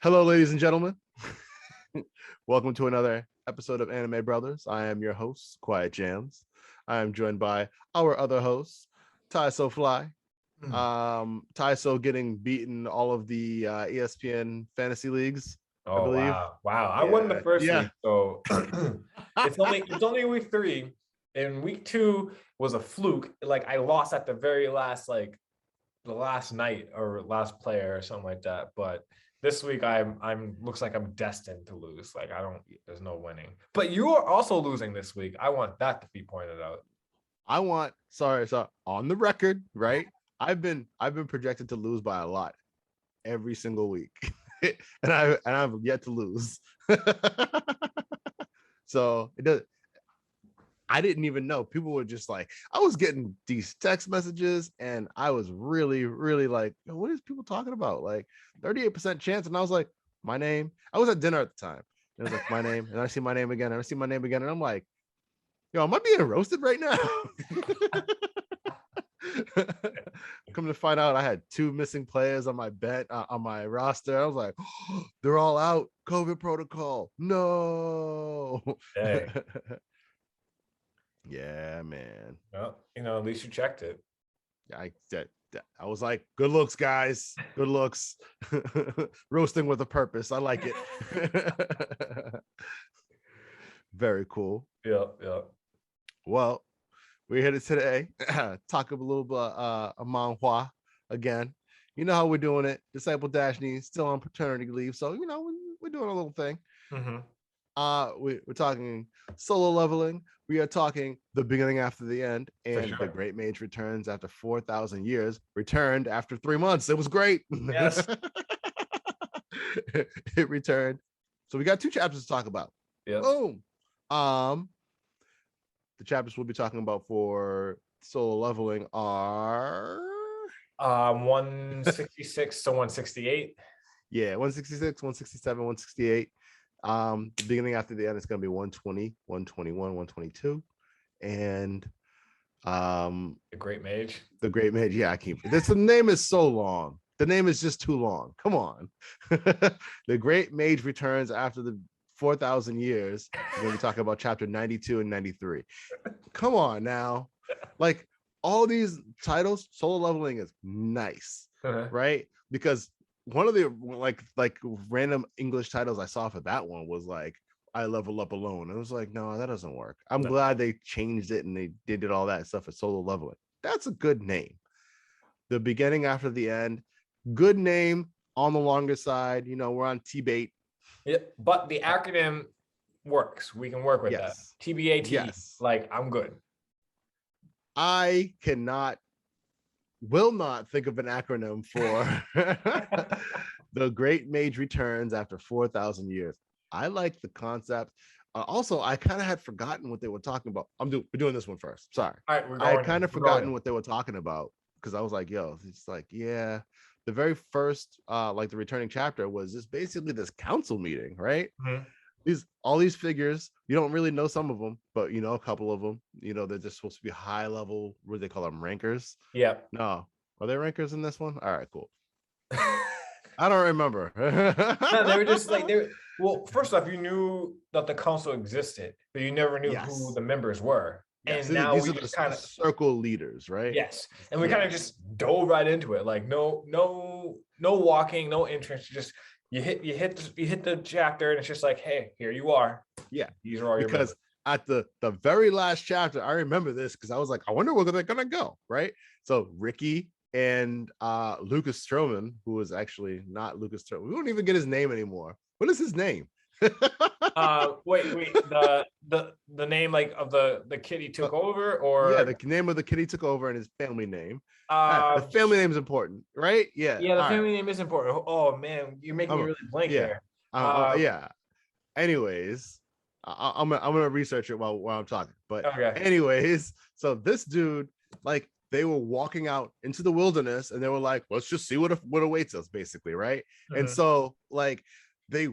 Hello, ladies and gentlemen. Welcome to another episode of Anime Brothers. I am your host, Quiet Jams. I am joined by our other host, Ty So Fly. Ty getting beaten all of the ESPN fantasy leagues, I Oh believe. wow! I won the first Yeah. week, so it's only week 3, and week 2 was a fluke. Like I lost at the very last, like the last night or last player or something like that. But this week I'm looks like I'm destined to lose. Like there's no winning. But you are also losing this week. I want that to be pointed out. Sorry, on the record, right? I've been projected to lose by a lot every single week. and I've yet to lose. So it does. I didn't even know. People were just like, I was getting these text messages and I was really, really like, what is people talking about? Like 38% chance. And I was like, my name. I was at dinner at the time. And it was like my name. And I see my name again. And I see my name again. And I'm like, yo, am I being roasted right now? Come to find out, I had 2 missing players on my bet on my roster. I was like, oh, they're all out. COVID protocol. No. Hey. Yeah, man. Well, at least you checked it. I was like, good looks, guys. Good looks. Roasting with a purpose. I like it. Very cool. Yeah. Well, we're here today talk a little bit a manhwa again. You know how we're doing it. Disciple Dashni still on paternity leave, so we're doing a little thing. We're talking solo leveling. We are talking the beginning after the end, and the Great Mage Returns After 4,000 years. Returned after 3 months. It was great. Yes. It returned. So we got 2 chapters to talk about. Yeah. Boom. The chapters we'll be talking about for solo leveling are 166 to 168. Yeah, 166, 167, 168. The beginning after the end is going to be 120, 121, 122, and the Great Mage. Yeah, I keep this. The name is so long. The name is just too long. Come on. The Great Mage Returns After the 4,000 years. We're going to be talking about chapter 92 and 93. Come on now. Like all these titles, solo leveling is nice, right? Because one of the like random English titles I saw for that one was like, I level up alone. And it was like, no, that doesn't work. I'm glad they changed it and they did all that stuff for solo leveling. That's a good name. The beginning after the end, good name on the longer side. We're on TBATE. Yeah, but the acronym works. We can work with that. TBATE. Yes. Like I'm good. I will not think of an acronym for the Great Mage Returns After 4,000 years. I like the concept. Also, I kind of had forgotten what they were talking about. We're doing this one first. Sorry. All right, I had kind of forgotten what they were talking about because I was like, yo, it's like, yeah. The very first, the returning chapter was just basically this council meeting, right? All these figures, you don't really know some of them, but a couple of them, they're just supposed to be high level. What do they call them? Rankers? Yeah. No, are they rankers in this one? All right, cool. I don't remember. No, they were just like well, first off, you knew that the council existed, but you never knew who the members were. Yes. And now these we are just kind of circle leaders, right? Yes. And we kind of just dove right into it. Like no walking, no entrance. Just you hit the chapter and it's just like, hey, here you are. Yeah. These are all your members. At the very last chapter, I remember this because I was like, I wonder where they're gonna go, right? So Ricky and Lucas Stroman, who was actually not Lucas Stroman. We don't even get his name anymore. What is his name? Wait, the name like of the kid he took over, or the name of the kid he took over and his family name. The family name is important, right? Yeah. The family name is important. Oh man, you're making me really blank here. Anyways, I'm gonna research it while I'm talking. But anyways, so this dude, like, they were walking out into the wilderness and they were like, let's just see what awaits us, basically, right? And so like they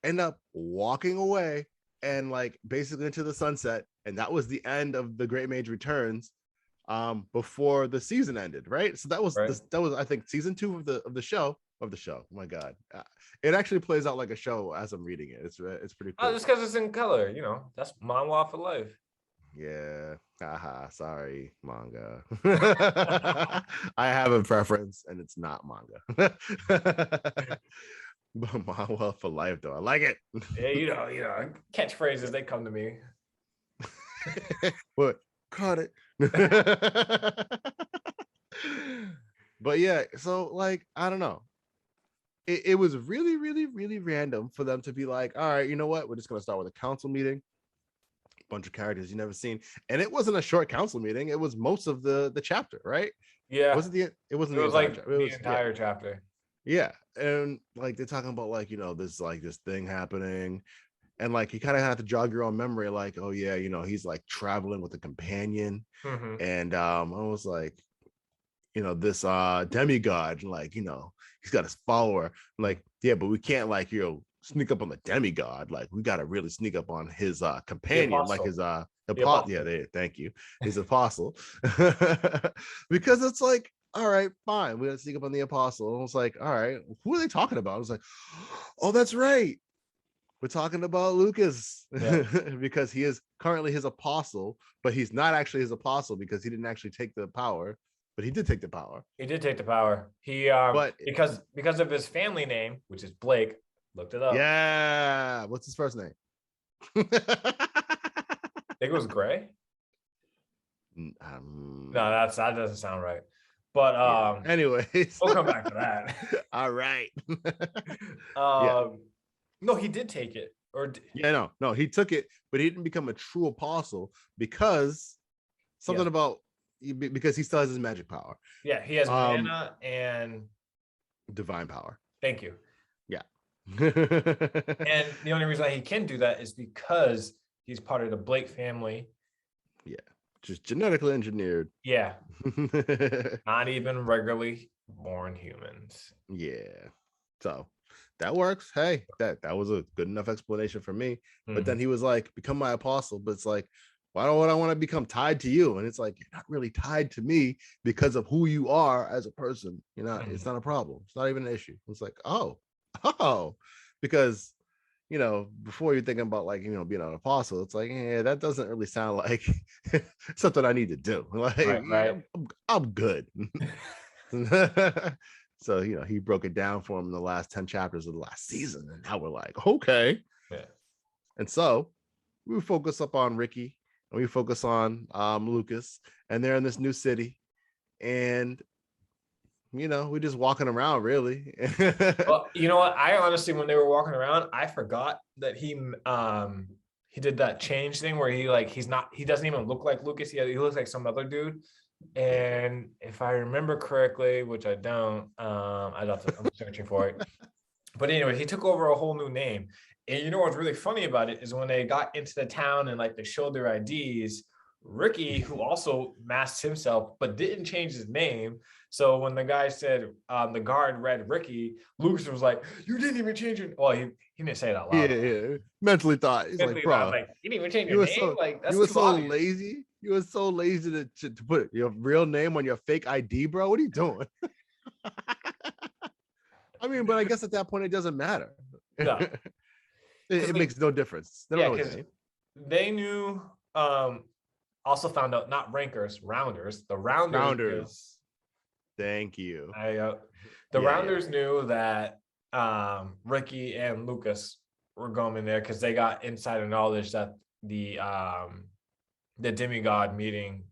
end up walking away and like basically into the sunset, and that was the end of the Great Mage Returns before the season ended, right? So that was I think season 2 of the show. of the show. Oh my God, it actually plays out like a show as I'm reading it. It's pretty cool. Oh, just because it's in color, that's manhwa for life. Yeah, haha. Sorry, manga. I have a preference, and it's not manga. But manhwa for life, though. I like it. Yeah, catchphrases, they come to me. What? Caught it. But yeah, so like, I don't know. It was really, really, really random for them to be like, all right, you know what? We're just gonna start with a council meeting. Bunch of characters you never seen, and it wasn't a short council meeting. It was most of the chapter, right? Yeah, it wasn't it the was entire like chapter. It the was entire chapter. yeah, and like they're talking about like this thing happening, and like you kind of have to jog your own memory, like, oh yeah, he's like traveling with a companion, and I was like, this demigod, like he's got his follower, like, yeah, but we can't like sneak up on the demigod, like we got to really sneak up on his companion, like his apostle. Yeah, thank you, his apostle. Because it's like, all right, fine, we gotta sneak up on the apostle. And I was like, all right, who are they talking about? I was like, oh, that's right, we're talking about Lucas. Yeah. Because he is currently his apostle, but he's not actually his apostle because he didn't actually take the power, but he did take the power. He did take the power. He but because of his family name, which is Blake, looked it up. Yeah, what's his first name? I think it was Gray. No, that doesn't sound right. But yeah. Anyways, we'll come back to that. All right. No, he did take it. No, he took it, but he didn't become a true apostle because because he still has his magic power. Yeah, he has mana and divine power. Thank you. Yeah. And the only reason he can do that is because he's part of the Blake family. Yeah, just genetically engineered. Yeah. Not even regularly born humans. Yeah. So that works. Hey, that was a good enough explanation for me. But then he was like, become my apostle. But it's like, why don't I want to become tied to you? And it's like, you're not really tied to me because of who you are as a person. It's not a problem. It's not even an issue. It's like, oh, because before you're thinking about like being an apostle, it's like, yeah, that doesn't really sound like something I need to do. Like, right. Yeah, I'm good. So he broke it down for him in the last 10 chapters of the last season, and now we're like, okay. Yeah. And so we focus up on Ricky, and we focus on Lucas, and they're in this new city, and we're just walking around, really. Well, you know what? I honestly, when they were walking around, I forgot that he did that change thing where he doesn't even look like Lucas. He looks like some other dude. And if I remember correctly, which I don't, I'm searching for it. But anyway, he took over a whole new name. And what's really funny about it is when they got into the town and like they showed their IDs, Ricky, who also masked himself but didn't change his name. So when the guy said the guard read Ricky, Lucas was like, "You didn't even change your." Well, he didn't say it out loud. Yeah. Mentally thought he's like, "Bro, you didn't even change your name." That's you were so lazy. You were so lazy to put your real name on your fake ID, bro. What are you doing? I mean, but I guess at that point it doesn't matter. No. it makes no difference. They knew. Also found out, not rankers, rounders. The rounders. Thank you. Rounders knew that Ricky and Lucas were going there because they got insider knowledge that the demigod meeting,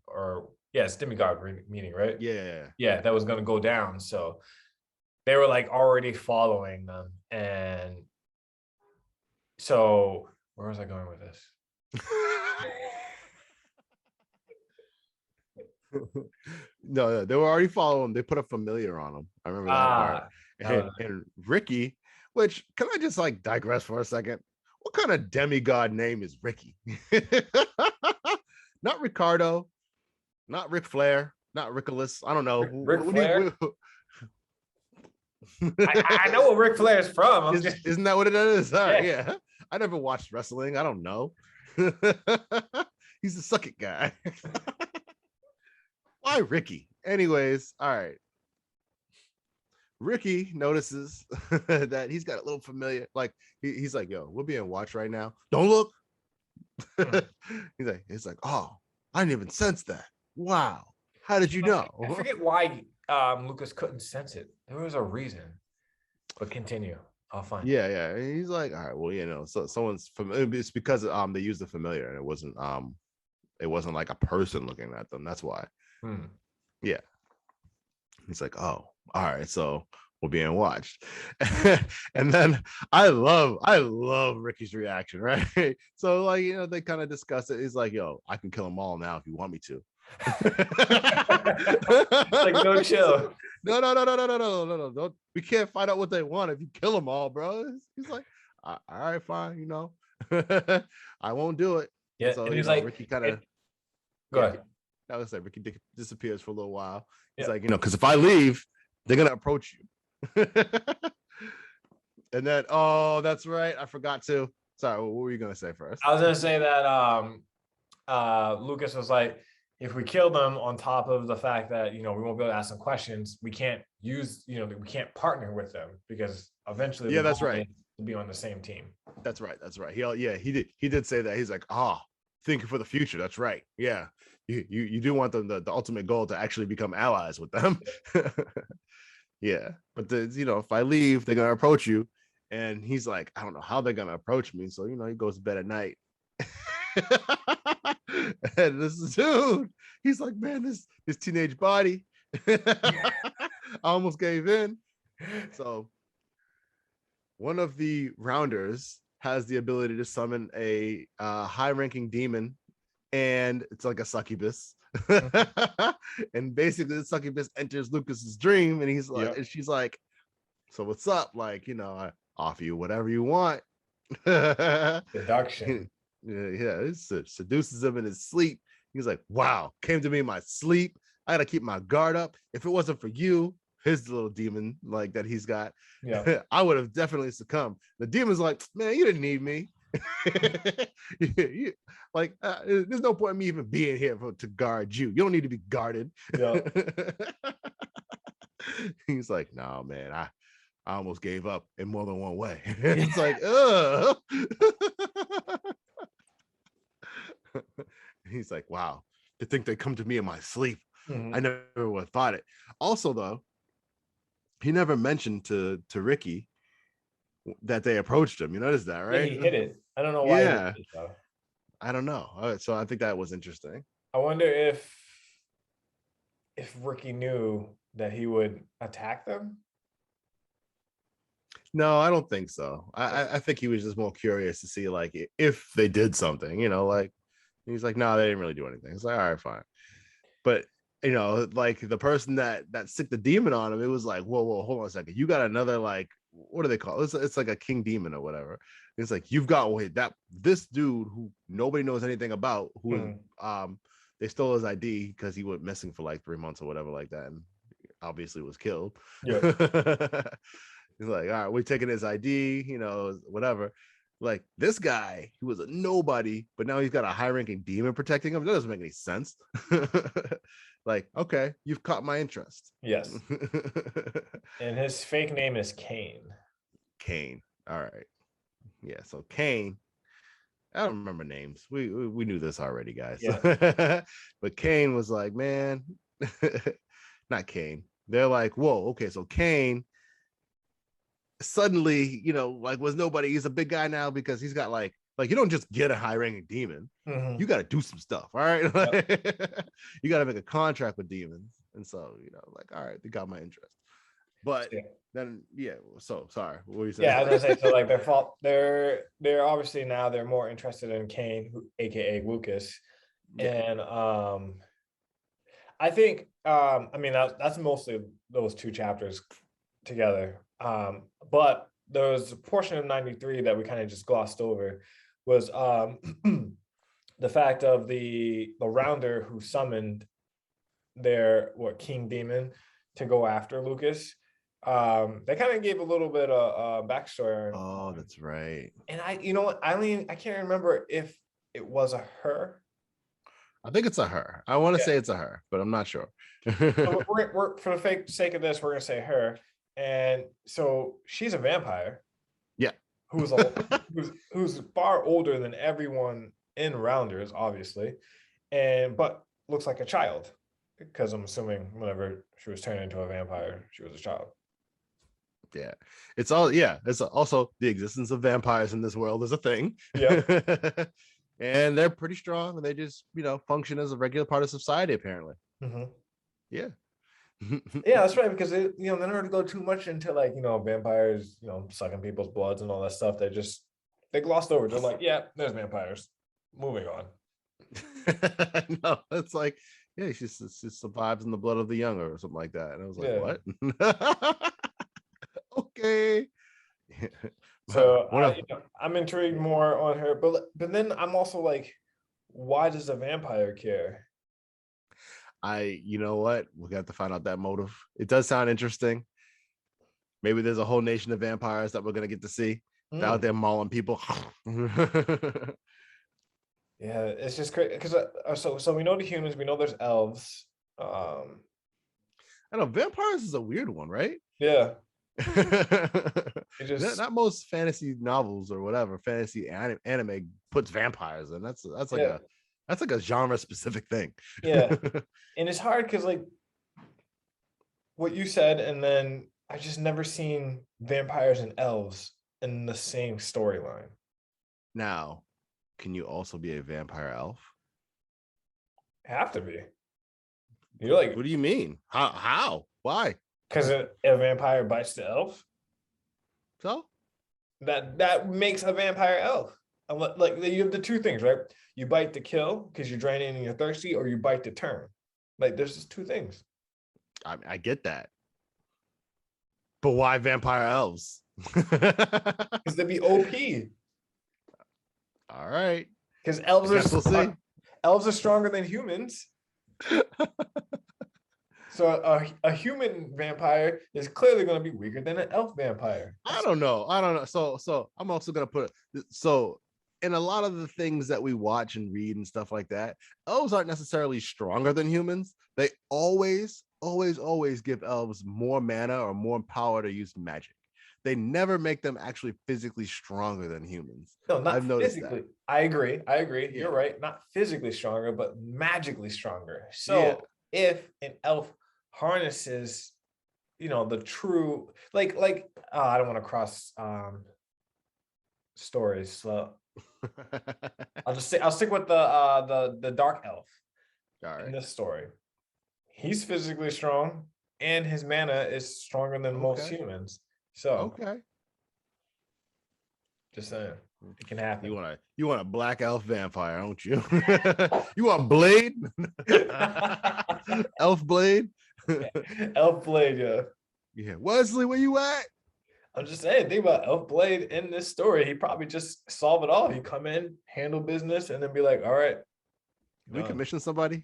it's demigod meeting, right? Yeah, that was going to go down. So they were like already following them. And so where was I going with this? No, they were already following him. They put a familiar on him. I remember that part. And Ricky, which, can I just like digress for a second? What kind of demigod name is Ricky? Not Ricardo, not Ric Flair, not Rickolas. I don't know. Ric Flair? I know where Ric Flair is from. Isn't that what it is? Yeah. I never watched wrestling. I don't know. He's a suck it guy. Why Ricky? Anyways, all right. Ricky notices that he's got a little familiar, like he's like, yo, we're being watched right now. Don't look. He's like, oh, I didn't even sense that. Wow. How did you know? I forget why Lucas couldn't sense it. There was a reason. But continue. I'll find it. Yeah. And he's like, all right, well, so someone's familiar. It's because they used the familiar and it wasn't like a person looking at them. That's why. Yeah. He's like, oh, all right, so we're being watched. And then I love Ricky's reaction, right? So like, they kind of discuss it. He's like, yo, I can kill them all now if you want me to. Like, no, chill. No. Don't, we can't find out what they want if you kill them all, bro. He's like, all right, fine, I won't do it. Yeah, so and he's like, Ricky kind of go ahead. I was like, Ricky disappears for a little while. He's Yeah. like, because if I leave, they're gonna approach you. And then, oh, that's right, I forgot to. Sorry, what were you gonna say first? I was gonna say that Lucas was like, if we kill them, on top of the fact that we won't be able to ask them questions, we can't use, we can't partner with them because eventually, that's right, to be on the same team. That's right. He did say that. He's like, thinking for the future. That's right. Yeah, you do want them the ultimate goal to actually become allies with them. Yeah, but if I leave, they're gonna approach you, and he's like, I don't know how they're gonna approach me. So he goes to bed at night. And this dude, he's like, man, this teenage body. I almost gave in. So one of the rounders has the ability to summon a high-ranking demon, and it's like a succubus. And basically the succubus enters Lucas's dream, and he's like, and she's like, so what's up? Like, I offer you whatever you want. Seduction. Yeah, it seduces him in his sleep. He's like, wow, came to me in my sleep. I gotta keep my guard up. If it wasn't for you, his little demon like that he's got, I would have definitely succumbed. The demon's like, man, you didn't need me. There's no point in me even being here to guard you. You don't need to be guarded. He's like, no, man, I almost gave up in more than one way. It's like, ugh. He's like, wow, to think they come to me in my sleep. I never would have thought it. Also, though, he never mentioned to Ricky that they approached him. You notice that, right? Yeah, he hit it. I don't know why. Yeah, I don't know. So I think that was interesting. I wonder if Ricky knew that he would attack them. No, I don't think so. I think he was just more curious to see like if they did something. Like he's like, no, they didn't really do anything. It's like, all right, fine. But like the person that sicked the demon on him, it was like, whoa, hold on a second. You got another, like, what do they call it? It's like a king demon or whatever. It's like, you've got this dude who nobody knows anything about, who they stole his ID because he went missing for like 3 months or whatever like that, and obviously was killed. He's like, all right, we're taking his ID, whatever. Like, this guy, he was a nobody, but now he's got a high-ranking demon protecting him. That doesn't make any sense. Like, okay, you've caught my interest. Yes. And his fake name is Kane. Kane. All right. Yeah, so Kane. I don't remember names. We knew this already, guys. Yeah. But Kane was like, man, not Kane. They're like, whoa, okay, so Kane suddenly, like, was nobody. He's a big guy now because he's got like you don't just get a high-ranking demon. You got to do some stuff. All right. You got to make a contract with demons. And so, like, all right, they got my interest. But then, so sorry, what were you saying? Yeah, I was gonna say, so like they're obviously now they're more interested in Kane, aka Lucas. And I think I mean that's mostly those two chapters together. But there was a portion of 93 that we kind of just glossed over, was the fact of the rounder who summoned their king demon to go after Lucas. They kind of gave a little bit of backstory. Oh, that's right. And I can't remember if it was a her. I think it's a her. I want to say it's a her, but I'm not sure. So we're for the sake of this, we're gonna say her. And so she's a vampire. Yeah. Who's who's far older than everyone in Rounders, obviously, but looks like a child, because I'm assuming whenever she was turned into a vampire, she was a child. Yeah, it's also the existence of vampires in this world is a thing. Yeah. And they're pretty strong, and they just function as a regular part of society apparently. Mm-hmm. Yeah. Yeah, that's right, because they don't go too much into like vampires sucking people's bloods and all that stuff. They glossed over. They're like, yeah, there's vampires, moving on. No, it's like, yeah, she survives in the blood of the young or something like that. And I was like, what? Okay. So I'm intrigued more on her, but then I'm also like, why does a vampire care? You know what? We got to find out that motive. It does sound interesting. Maybe there's a whole nation of vampires that we're gonna get to see out there mauling people. Yeah, it's just crazy because so we know the humans, we know there's elves. I know vampires is a weird one, right? Yeah. Not most fantasy novels or whatever fantasy anime puts vampires in. That's like a genre specific thing. Yeah. And it's hard because like what you said, and then I just never seen vampires and elves in the same storyline. Now, can you also be a vampire elf? Have to be. You're like, what do you mean? How? Why? Because a vampire bites the elf. So that makes a vampire elf. Like you have the two things, right? You bite to kill because you're draining and you're thirsty, or you bite to turn. Like there's just two things. I get that, but why vampire elves? Because they'd be OP. All right. Because elves are stronger than humans. So a human vampire is clearly going to be weaker than an elf vampire. I don't know. So I'm also going to put it. So in a lot of the things that we watch and read and stuff like that, elves aren't necessarily stronger than humans. They always give elves more mana or more power to use magic. They never make them actually physically stronger than humans. No, not I've noticed physically. that. I agree. Yeah. You're right. Not physically stronger, but magically stronger. So if an elf harnesses, the true I don't want to cross stories. So I'll stick with the dark elf. All right. In this story. He's physically strong, and his mana is stronger than most humans. So just saying, it can happen. You want a black elf vampire, don't you? You want Blade? Elf Blade? Elf Blade, yeah. Yeah. Wesley, where you at? I'm just saying, think about Elf Blade in this story. He probably just solve it all. He come in, handle business, and then be like, all right. Can we commission somebody?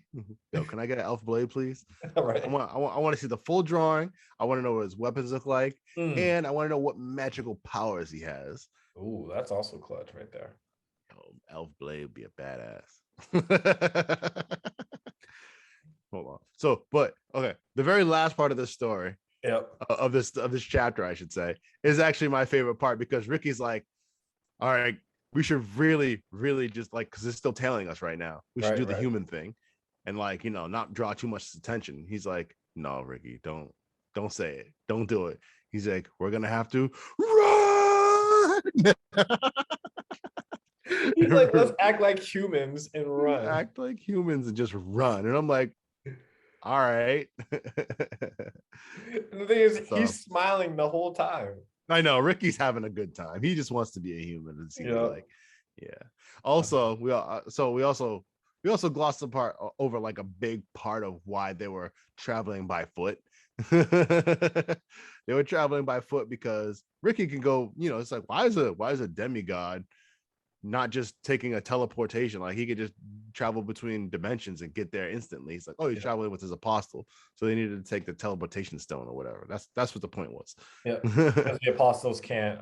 Yo, can I get an Elf Blade, please? Right. I want to see the full drawing. I want to know what his weapons look like. And I want to know what magical powers he has. Ooh, that's also clutch right there. Elf Blade would be a badass. Hold on. So, the very last part of this story, of this chapter, I should say, is actually my favorite part, because Ricky's like, all right, we should really just because it's still tailing us right now. We should do the human thing and not draw too much attention. He's like, no, Ricky, don't say it. Don't do it. He's like, we're going to have to run. He's like, let's act like humans and run. Act like humans and just run. And I'm like, all right. The thing is, he's smiling the whole time. I know Ricky's having a good time. He just wants to be a human. It seems like, Also, we also glossed over like a big part of why they were traveling by foot. They were traveling by foot because Ricky can go. It's like, why is a demigod not just taking a teleportation? Like, he could just travel between dimensions and get there instantly. He's like, oh, he's traveling with his apostle, so they needed to take the teleportation stone or whatever. That's what the point was. Yeah, because the apostles can't.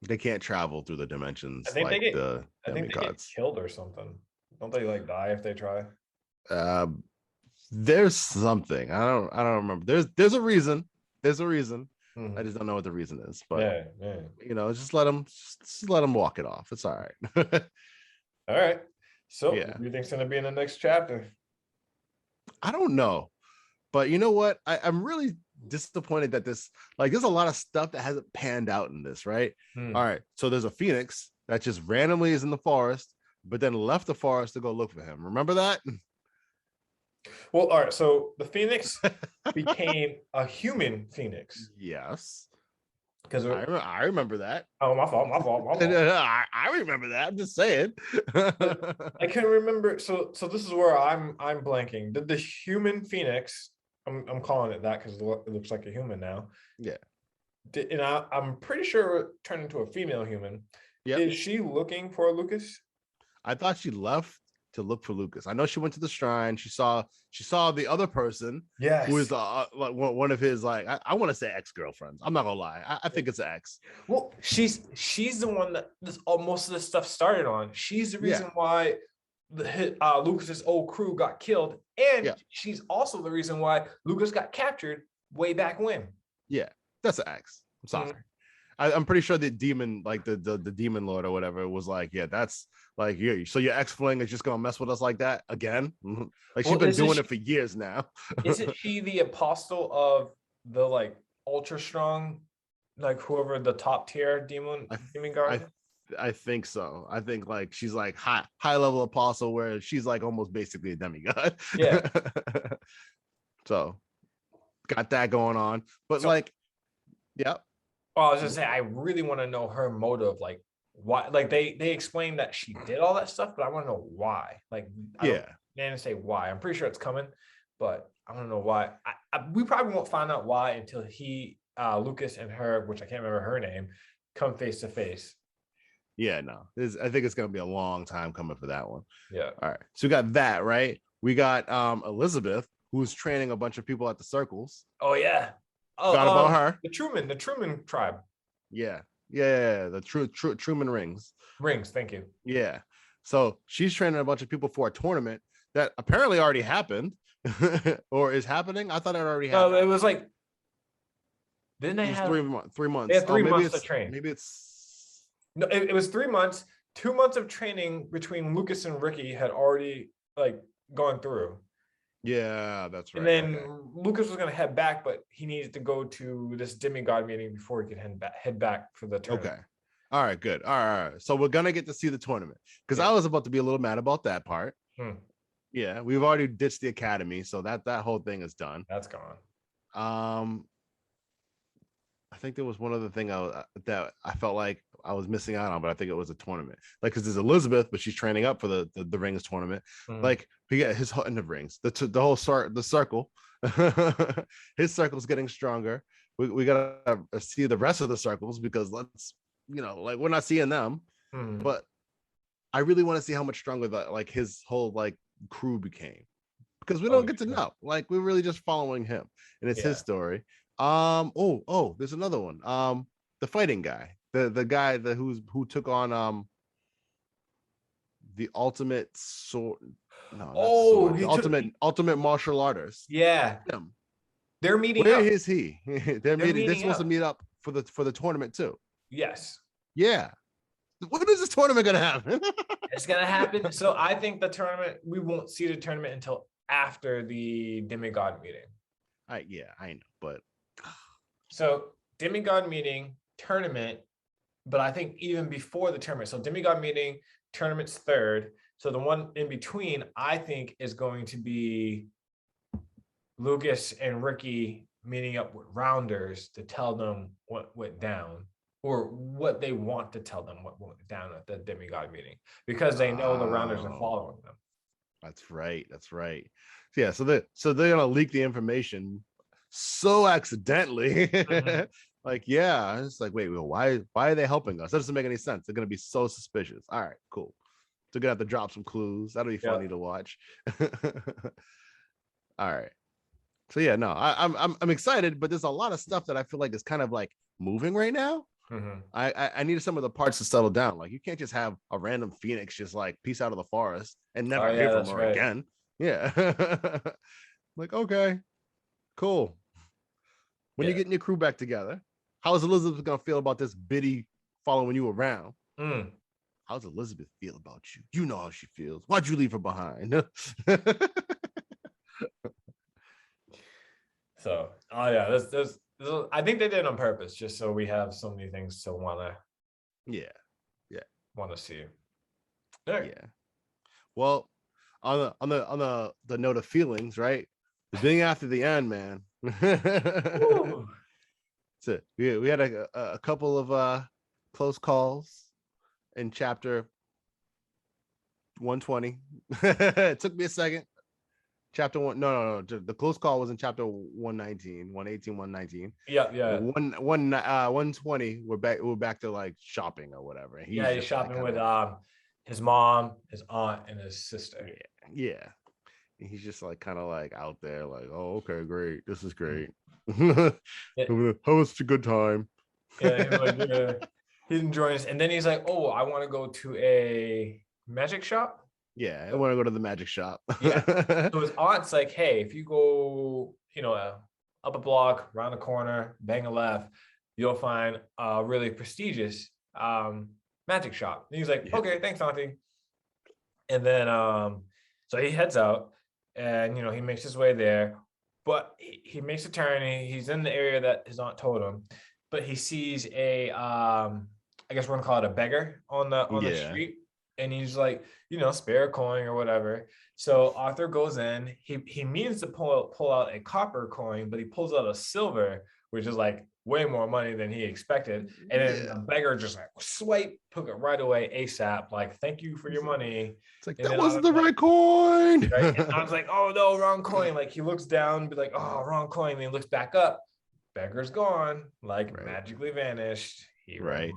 They can't travel through the dimensions. I think they get demigods killed or something. Don't they die if they try? There's something I don't remember. There's a reason. There's a reason. I Mhm. just don't know what the reason is. But Yeah, yeah. just let them walk it off. It's all right. All right. So, Yeah. who do you think's gonna be in the next chapter? I don't know. But you know what? I'm really disappointed that there's a lot of stuff that hasn't panned out in this, right? All Hmm. right. So there's a phoenix that just randomly is in the forest, but then left the forest to go look for him. Remember that? Well, all right. So the Phoenix became a human Phoenix Yes. because I remember that. oh, my fault, my fault, my fault. I remember that. I'm just saying. But I can't remember. So this is where I'm blanking. Did the human Phoenix? I'm calling it that because it looks like a human now. Yeah. And I'm pretty sure it turned into a female human. Yep. Is she looking for Lucas? I thought she left to look for Lucas. I know she went to the shrine. She saw the other person who is Yes. like one of his like I want to say ex-girlfriends. I'm not gonna lie. I think it's an ex. Well, she's the one that most of this stuff started on. She's the Yeah. reason why Lucas's old crew got killed, and Yeah. she's also the reason why Lucas got captured way back when. Yeah. That's an ex. I'm sorry. I'm pretty sure the demon, like the demon lord or whatever, was like, yeah, that's like you. So your ex fling is just gonna mess with us like that again? Like she's Well, been doing it for years now. isn't she the apostle of the like ultra strong, like whoever the top tier demon I guard? I think so. I think like she's like high level apostle where she's like almost basically a demigod. Yeah. So got that going on, but So, like, yeah, well, I was just saying, I really want to know her motive, like why. Like they explained that she did all that stuff, but I want to know why. Like I don't yeah, man say why. I'm pretty sure it's coming, but I want to know why. We probably won't find out why until Lucas and her, which I can't remember her name, come face to face. yeah. No, I think it's gonna be a long time coming for that one. Yeah. All right, so we got that right. We got Elizabeth, who's training a bunch of people at the circles. Oh yeah. Forgot about Oh, her. the Truman tribe. Yeah, yeah. The Truman rings. Rings. Thank you. Yeah. So she's training a bunch of people for a tournament that apparently already happened or is happening. I thought it already No, happened. it was like didn't they It was have 3 months. 3 months. they had Oh, 3 months to train. maybe it's No, it was 3 months. 2 months of training between Lucas and Ricky had already like gone through. yeah, that's And right. then Okay. Lucas was gonna head back, but he needed to go to this demigod meeting before he could head back for the tournament. Okay. All right, good. All right. So we're gonna get to see the tournament because Yeah. I was about to be a little mad about that part. Hmm. Yeah, we've already ditched the academy, so that whole thing is done. That's gone. Um, I think there was one other thing that I felt like I was missing out on, but I think it was a tournament. Like, because there's Elizabeth, but she's training up for the rings tournament. Mhm. Like, we get his in the rings, the whole the circle. His circle's getting stronger. We gotta see the rest of the circles because like we're not seeing them, Mhm. but I really want to see how much stronger like his whole like crew became because we Oh, don't get to sure. know. Like we're really just following him, and it's his Yeah. story. There's another one. The fighting guy, the guy who took on the ultimate sword. No, not Oh, sword. The ultimate martial artist. yeah. Him. They're meeting Where up. is he? They're meeting supposed to up. meet up for the tournament too. Yes. Yeah. When is this tournament gonna happen? It's gonna happen. So I think the tournament, we won't see the tournament until after the demigod meeting. I know, but So demigod meeting, tournament, but I think even before the tournament. So demigod meeting, tournament's third. So the one in between, I think, is going to be Lucas and Ricky meeting up with rounders to tell them what went down, or what they want to tell them what went down at the demigod meeting, because they know the rounders are following them. That's right. That's right. Yeah. So they're gonna leak the information so accidentally. Mhm. Like, yeah, it's like, wait, well, why are they helping us? That doesn't make any sense. They're gonna be so suspicious. All right, cool. So we're gonna have to drop some clues. That'll be funny to watch. All right. So yeah, no, I'm excited, but there's a lot of stuff that I feel like is kind of like moving right now. Mhm. I needed some of the parts to settle down. Like you can't just have a random phoenix just like peace out of the forest and never Oh hear yeah, from that's her right. again. Yeah. Like, okay, cool. when you're getting your crew back together, how's Elizabeth gonna feel about this biddy following you around? How's Elizabeth feel about you? You know how she feels. Why'd you leave her behind? So, oh yeah, this I think they did it on purpose, just so we have so many things to wanna see. Right. Yeah. Well, on the note of feelings, right? The beginning after the end, man. So we had a couple of close calls in chapter 120. It took me a second. Chapter one, no. The close call was in chapter 119, 118, 119. Yeah. 120. We're back to like shopping or whatever. He's shopping with his mom, his aunt, and his sister. Yeah. And he's just like kind of like out there, like, oh, okay, great. This is great. How was a good time? He's enjoying this. And then he's like, oh, I want to go to a magic shop. Yeah, I want to go to the magic shop. So his aunt's like, hey, if you go, up a block, around the corner, bang a left, you'll find a really prestigious magic shop. And he's like, okay, thanks, auntie. And then so he heads out and he makes his way there, but he makes a turn. He's in the area that his aunt told him, but he sees a I guess we're gonna call it a beggar on the street. And he's like, spare a coin or whatever. So Arthur goes in. He means to pull out a copper coin, but he pulls out a silver, which is like way more money than he expected. And then the beggar just like swipe, took it right away ASAP. Like, thank you for your money. It's like, that wasn't the right coin. Right? And I was like, oh no, wrong coin. Like he looks down, be like, oh, wrong coin. And he looks back up. Beggar's gone, like magically vanished. Right.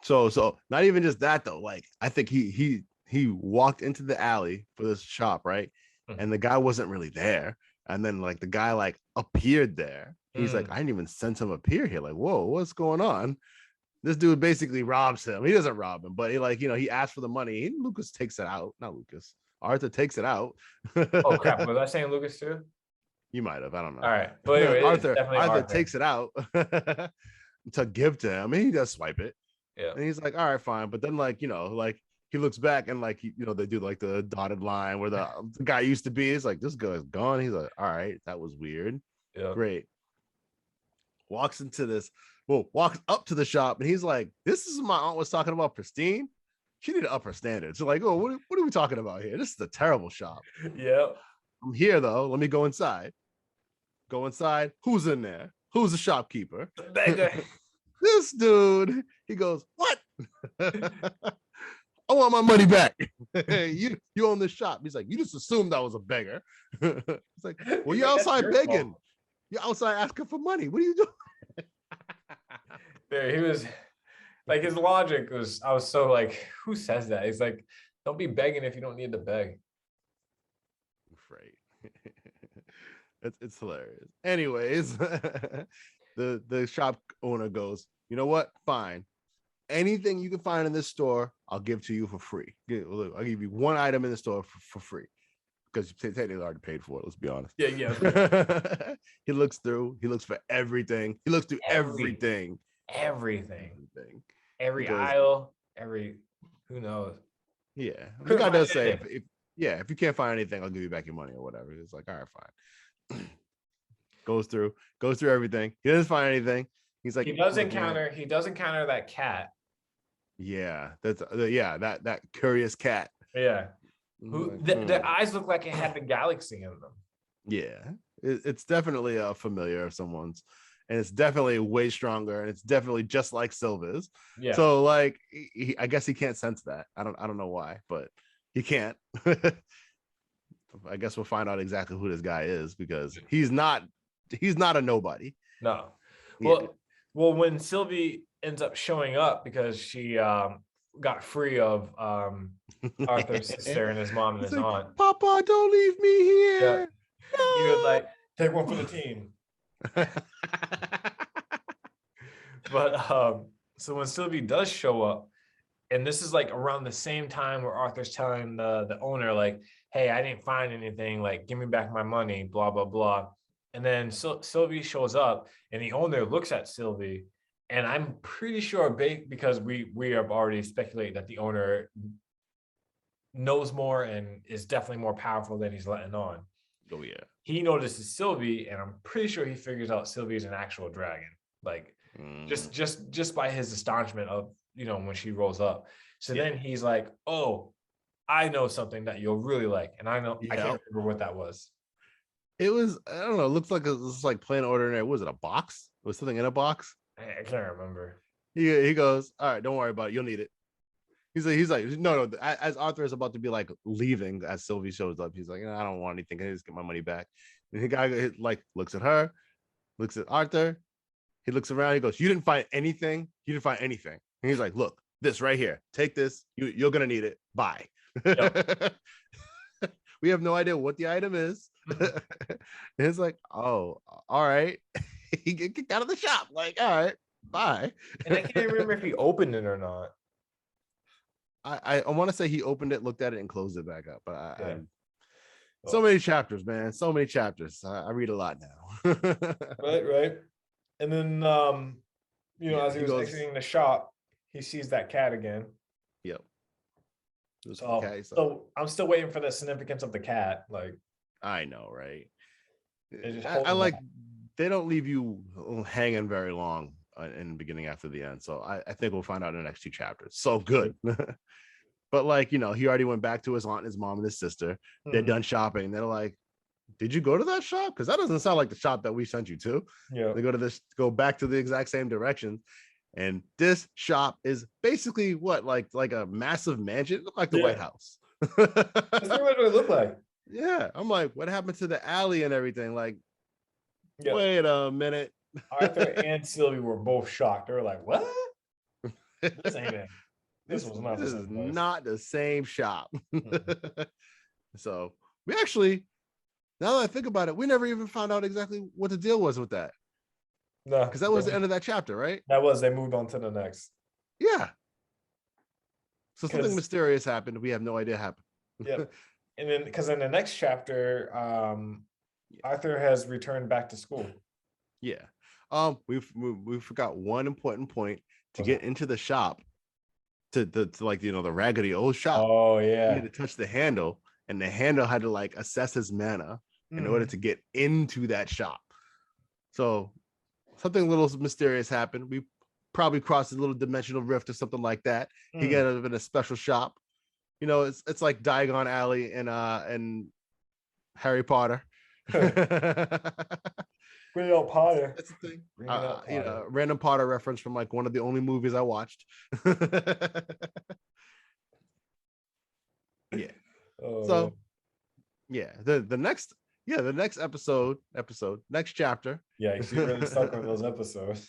So not even just that though. Like I think he walked into the alley for this shop, right? And the guy wasn't really there. And then like the guy like appeared there. He's like, I didn't even sense him appear here. Like, whoa, what's going on? This dude basically robs him. He doesn't rob him, but he asked for the money. And Lucas takes it out. Not Lucas. Arthur takes it out. Oh crap! Was I saying Lucas too? You might have. I don't know. All right, but anyway, Arthur takes it out to give to him. And he does swipe it. Yeah. And he's like, all right, fine. But then like, he looks back and like, they do like the dotted line where the guy used to be. It's like, this guy's gone. He's like, all right, that was weird. Yeah. Great. Walks up to the shop and he's like, this is what my aunt was talking about, pristine. She need to up her standards. So like, oh, what are we talking about here? This is a terrible shop. Yeah. I'm here though. Let me go inside. Go inside. Who's in there? Who's the shopkeeper? This dude, he goes, what? I want my money back. you own this shop. He's like, you just assumed I was a beggar. It's like, well, you're outside begging. You're outside asking for money. What are you doing? There, he was like, his logic was, I was so like, who says that? He's like, don't be begging if you don't need to beg. Right. It's hilarious. Anyways, the shop owner goes, you know what? Fine. Anything you can find in this store, I'll give to you for free. I'll give you one item in the store for free. Because you technically already paid for it, let's be honest. Yeah. He looks through, he looks for everything. He looks through everything. Every aisle, who knows? Yeah. The guy does say, if you can't find anything, I'll give you back your money or whatever. It's like, all right, fine. goes through everything. He doesn't find anything. He's like, he does encounter that cat. Yeah, that's that curious cat. Yeah, who the eyes look like it had the galaxy in them. Yeah, it's definitely a familiar of someone's, and it's definitely way stronger, and it's definitely just like Silva's. Yeah. So like, I guess he can't sense that. I don't know why, but he can't. I guess we'll find out exactly who this guy is because he's not a nobody. No. Well, when Sylvie ends up showing up because she got free of Arthur's sister and his mom and his aunt. Papa, don't leave me here. Yeah. No. He was like, take one for the team. But so when Sylvie does show up, and this is like around the same time where Arthur's telling the owner, like, hey, I didn't find anything, like, give me back my money, blah, blah, blah. And then Sylvie shows up, and the owner looks at Sylvie, and I'm pretty sure, because we have already speculated that the owner knows more and is definitely more powerful than he's letting on. Oh yeah. He notices Sylvie, and I'm pretty sure he figures out Sylvie is an actual dragon. Like just by his astonishment of, when she rolls up. So then he's like, "Oh, I know something that you'll really like," and I can't remember what that was. It was, I don't know. It looks like it was like plain ordinary. Was it a box? Was something in a box? I can't remember. He goes, "All right, don't worry about it. You'll need it." He's like, no. As Arthur is about to be like leaving, as Sylvie shows up, he's like, I don't want anything. I just get my money back. And the guy like looks at her, looks at Arthur. He looks around. He goes, "You didn't find anything. You didn't find anything." And he's like, "Look, this right here. Take this. You're gonna need it. Bye." Yep. We have no idea what the item is. And it's like, oh, all right. He get kicked out of the shop. Like, all right, bye. And I can't remember if he opened it or not. I want to say he opened it, looked at it, and closed it back up. But so many chapters, man. So many chapters. I read a lot now. Right. And then, as he was exiting the shop, he sees that cat again. Yep. So I'm still waiting for the significance of the cat. Like, I know, right? I like they don't leave you hanging very long in the beginning after the end. So I think we'll find out in the next 2 chapters. So good. But like, he already went back to his aunt, his mom, and his sister. They're done shopping. They're like, "Did you go to that shop? Because that doesn't sound like the shop that we sent you to." Yeah. They go back to the exact same direction. And this shop is basically what, like a massive mansion. It looked like the White House. That's pretty much what it looked like. Yeah. I'm like, what happened to the alley and everything? Like, wait a minute. Arthur and Sylvie were both shocked. They were like, "What? This ain't it. This is not the same shop." So we actually, now that I think about it, we never even found out exactly what the deal was with that. No, because that was the end of that chapter, right? They moved on to the next. Yeah. So something mysterious happened. We have no idea happened. Yep. And then, because in the next chapter, Arthur has returned back to school. Yeah. We forgot one important point to get into the shop. To like, the raggedy old shop. Oh yeah. He had to touch the handle, and the handle had to like assess his mana in order to get into that shop. So something a little mysterious happened. We probably crossed a little dimensional rift or something like that. He got in a special shop. It's like Diagon Alley and Harry Potter. Bring out Potter. That's the thing. Random Potter reference from like one of the only movies I watched. Yeah. So yeah, the next next chapter. Yeah, he's really stuck with those episodes.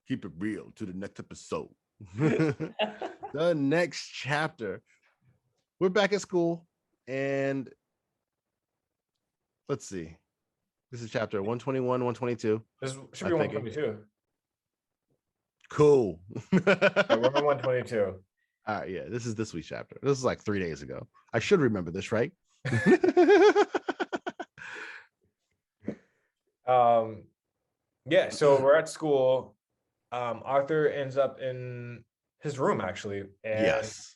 Keep it real to the next episode. The next chapter, we're back at school, and let's see. This is chapter 121, 122. This should be 122. Cool. We're on 122. All right, yeah. This is this week's chapter. This is like 3 days ago. I should remember this, right? Yeah, so we're at school. Arthur ends up in his room, actually. And yes.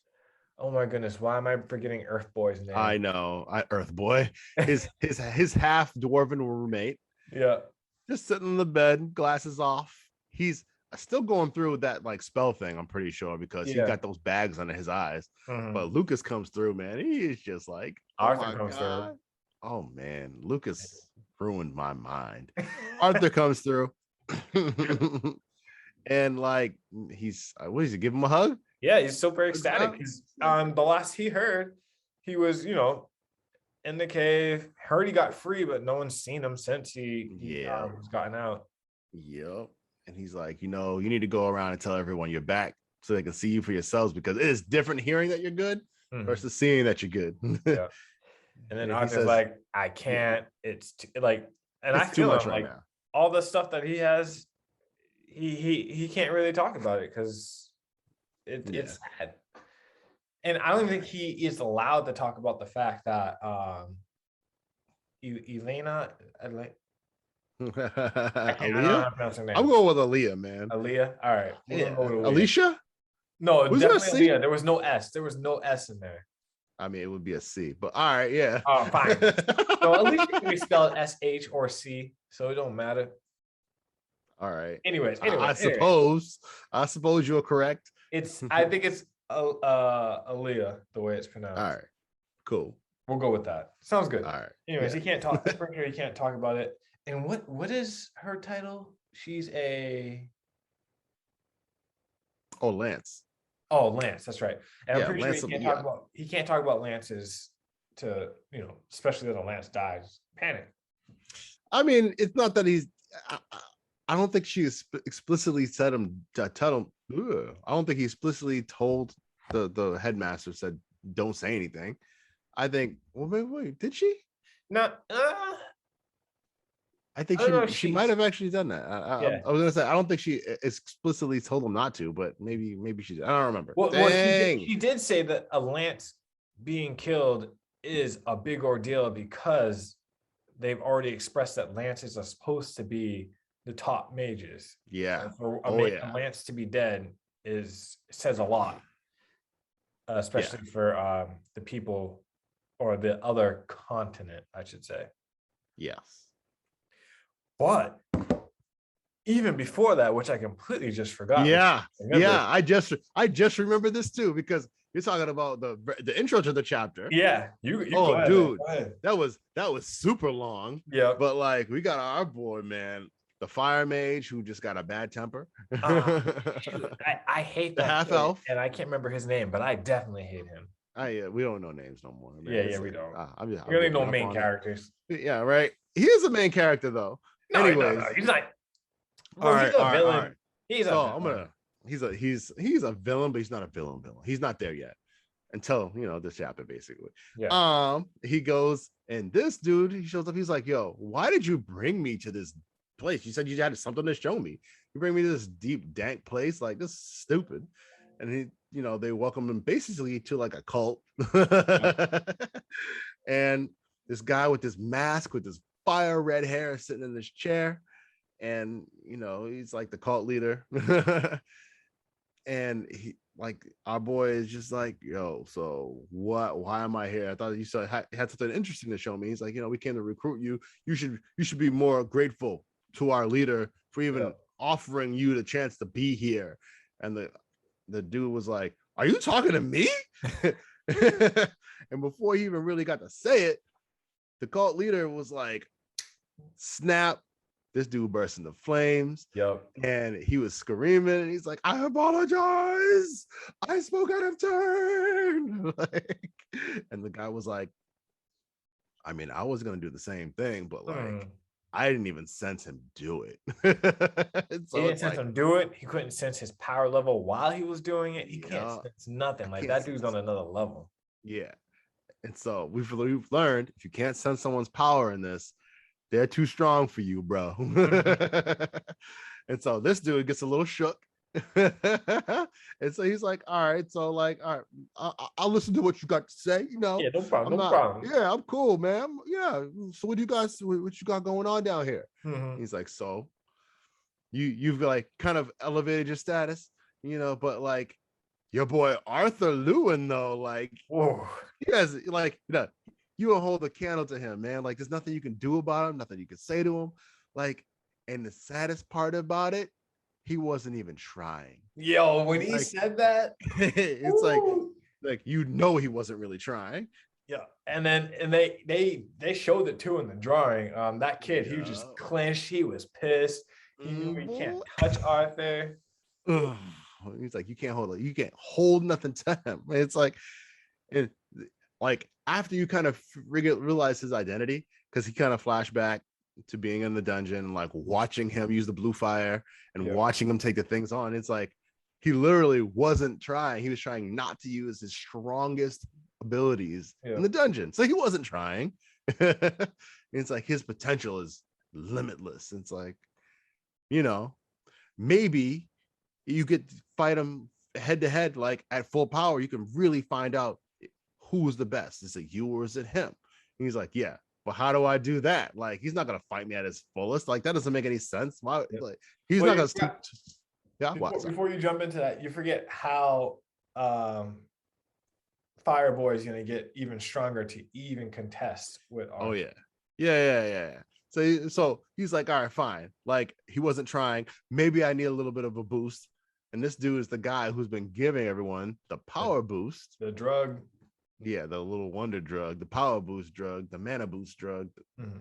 Oh my goodness, why am I forgetting Earth Boy's name? I know, Earth Boy, his half dwarven roommate. Yeah, just sitting in the bed, glasses off. He's still going through that like spell thing, I'm pretty sure, because he got those bags under his eyes. But Lucas comes through, man. He is just like, Arthur comes through. Oh man, Lucas ruined my mind. Arthur comes through, and like he's what is he? Give him a hug? Yeah, he's super ecstatic. Because the last he heard, he was, in the cave. Heard he got free, but no one's seen him since he was gotten out. Yep. And he's like, you need to go around and tell everyone you're back so they can see you for yourselves, because it is different hearing that you're good versus seeing that you're good. Yeah. And then Arthur's like, I can't. It's like, and I feel much right now. All the stuff that he has, he can't really talk about it because it's sad. And I don't even think he is allowed to talk about the fact that Elena, I can't. I don't know how Aaliyah? to pronounce her I'm name. going with Aaliyah, man. Aaliyah. All right, we're Yeah. gonna go with Aaliyah. Alicia? No, Was there a definitely C? Aaliyah. There was no S. There was no S in there. I mean, it would be a C, but all right, yeah. Oh, fine. So Alicia can be spelled SH or C, so it don't matter. All right. Anyways, I anyway, suppose you're correct. I think it's Aaliyah the way it's All pronounced. right. Cool. We'll go with that. Sounds good. All right. Anyways, Yeah. he can't talk. I'm pretty sure he can't talk about it. And what is her title? She's a Lance. oh Lance. That's right. And Yeah, I'm pretty Lance sure of- he can't talk about Lance's to especially when a Lance dies. Panic. I mean, it's not that he's. I don't think she explicitly said him to tell him. Ugh. I don't think he explicitly told the headmaster said don't say anything. I think. Well, wait, did she? No. I think I don't know, she might have actually done that. Yeah. I was gonna say I don't think she explicitly told him not to, but maybe she did. I don't remember. Well, Dang. she did say that a Lance being killed is a big ordeal because they've already expressed that Lances are supposed to be the top mages. Yeah. And for Oh, a Lance to be dead says a lot, especially for the people or the other continent, I should say. Yes. But even before that, which I completely just forgot. Yeah. I just remember this too because you're talking about the intro to the chapter. Yeah. You oh, go ahead, dude, go ahead. that was super long. Yeah. But like we got our boy, man, the fire mage who just got a bad temper. I hate that. The half elf, and I can't remember his name, but I definitely hate him. We don't know names no more. Man. Yeah, we don't. I'm we really know main characters. Yeah, right. He is a main character though. No, anyways, he's not. All right, he's a villain. all right. He's a villain. He's a villain, but he's not a villain. He's not there yet until this chapter basically. Yeah. He goes and this dude he shows up. He's like, "Yo, why did you bring me to this place? You said you had something to show me. You bring me to this deep, dank place. Like this is stupid." And they welcome him basically to like a cult. And this guy with this mask with this fire red hair sitting in this chair. And he's like the cult leader. And he like our boy is just like, "Yo, so why am I here? I thought you had something interesting to show me." He's like, "We came to recruit you. You should be more grateful to our leader for even offering you the chance to be here." And the dude was like, "Are you talking to me?" And before he even really got to say it, the cult leader was like, snap. This dude burst into flames. Yep. And he was screaming. And he's like, "I apologize. I spoke out of turn." And the guy was like, "I mean, I was going to do the same thing, but like, I didn't even sense him do it." So he didn't sense him do it. He couldn't sense his power level while he was doing it. He can't sense nothing. Like that dude's on another level. Yeah. And so we've learned if you can't sense someone's power in this, they're too strong for you, bro. And so this dude gets a little shook. And so he's like, "All right, so like, all right, I'll listen to what you got to say. Yeah, no problem. No problem. Yeah, I'm cool, man. Yeah. So what you got going on down here?" He's like, "So you've like kind of elevated your status, but like your boy Arthur Lewin though, like, whoa, you guys like, you will hold a candle to him, man. Like, there's nothing you can do about him, nothing you can say to him. Like, and the saddest part about it, he wasn't even trying." Yo, when he said that, it's like he wasn't really trying. Yeah, and they showed it too in the drawing. That kid, he just clenched. He was pissed. He knew he can't touch Arthur. He's like, you can't hold nothing to him. It's like, after you kind of realize his identity, because he kind of flashed back to being in the dungeon, like watching him use the blue fire and watching him take the things on. It's like he literally wasn't trying. He was trying not to use his strongest abilities in the dungeon. So he wasn't trying. It's like his potential is limitless. It's like, maybe you get to fight him head to head, like at full power. You can really find out who's the best. Is it you or is it him? And he's like, "Yeah, but how do I do that? Like, he's not gonna fight me at his fullest. Like, that doesn't make any sense. Why? Yep. Like, he's Well, not gonna stoop. Yeah. Before you jump into that, you forget how Fireboy is gonna get even stronger to even contest with Arthur. Oh yeah. So he's like, all right, fine. Like, he wasn't trying. Maybe I need a little bit of a boost. And this dude is the guy who's been giving everyone the power boost, the drug. Yeah, the little wonder drug, the power boost drug, the mana boost drug. Mm-hmm.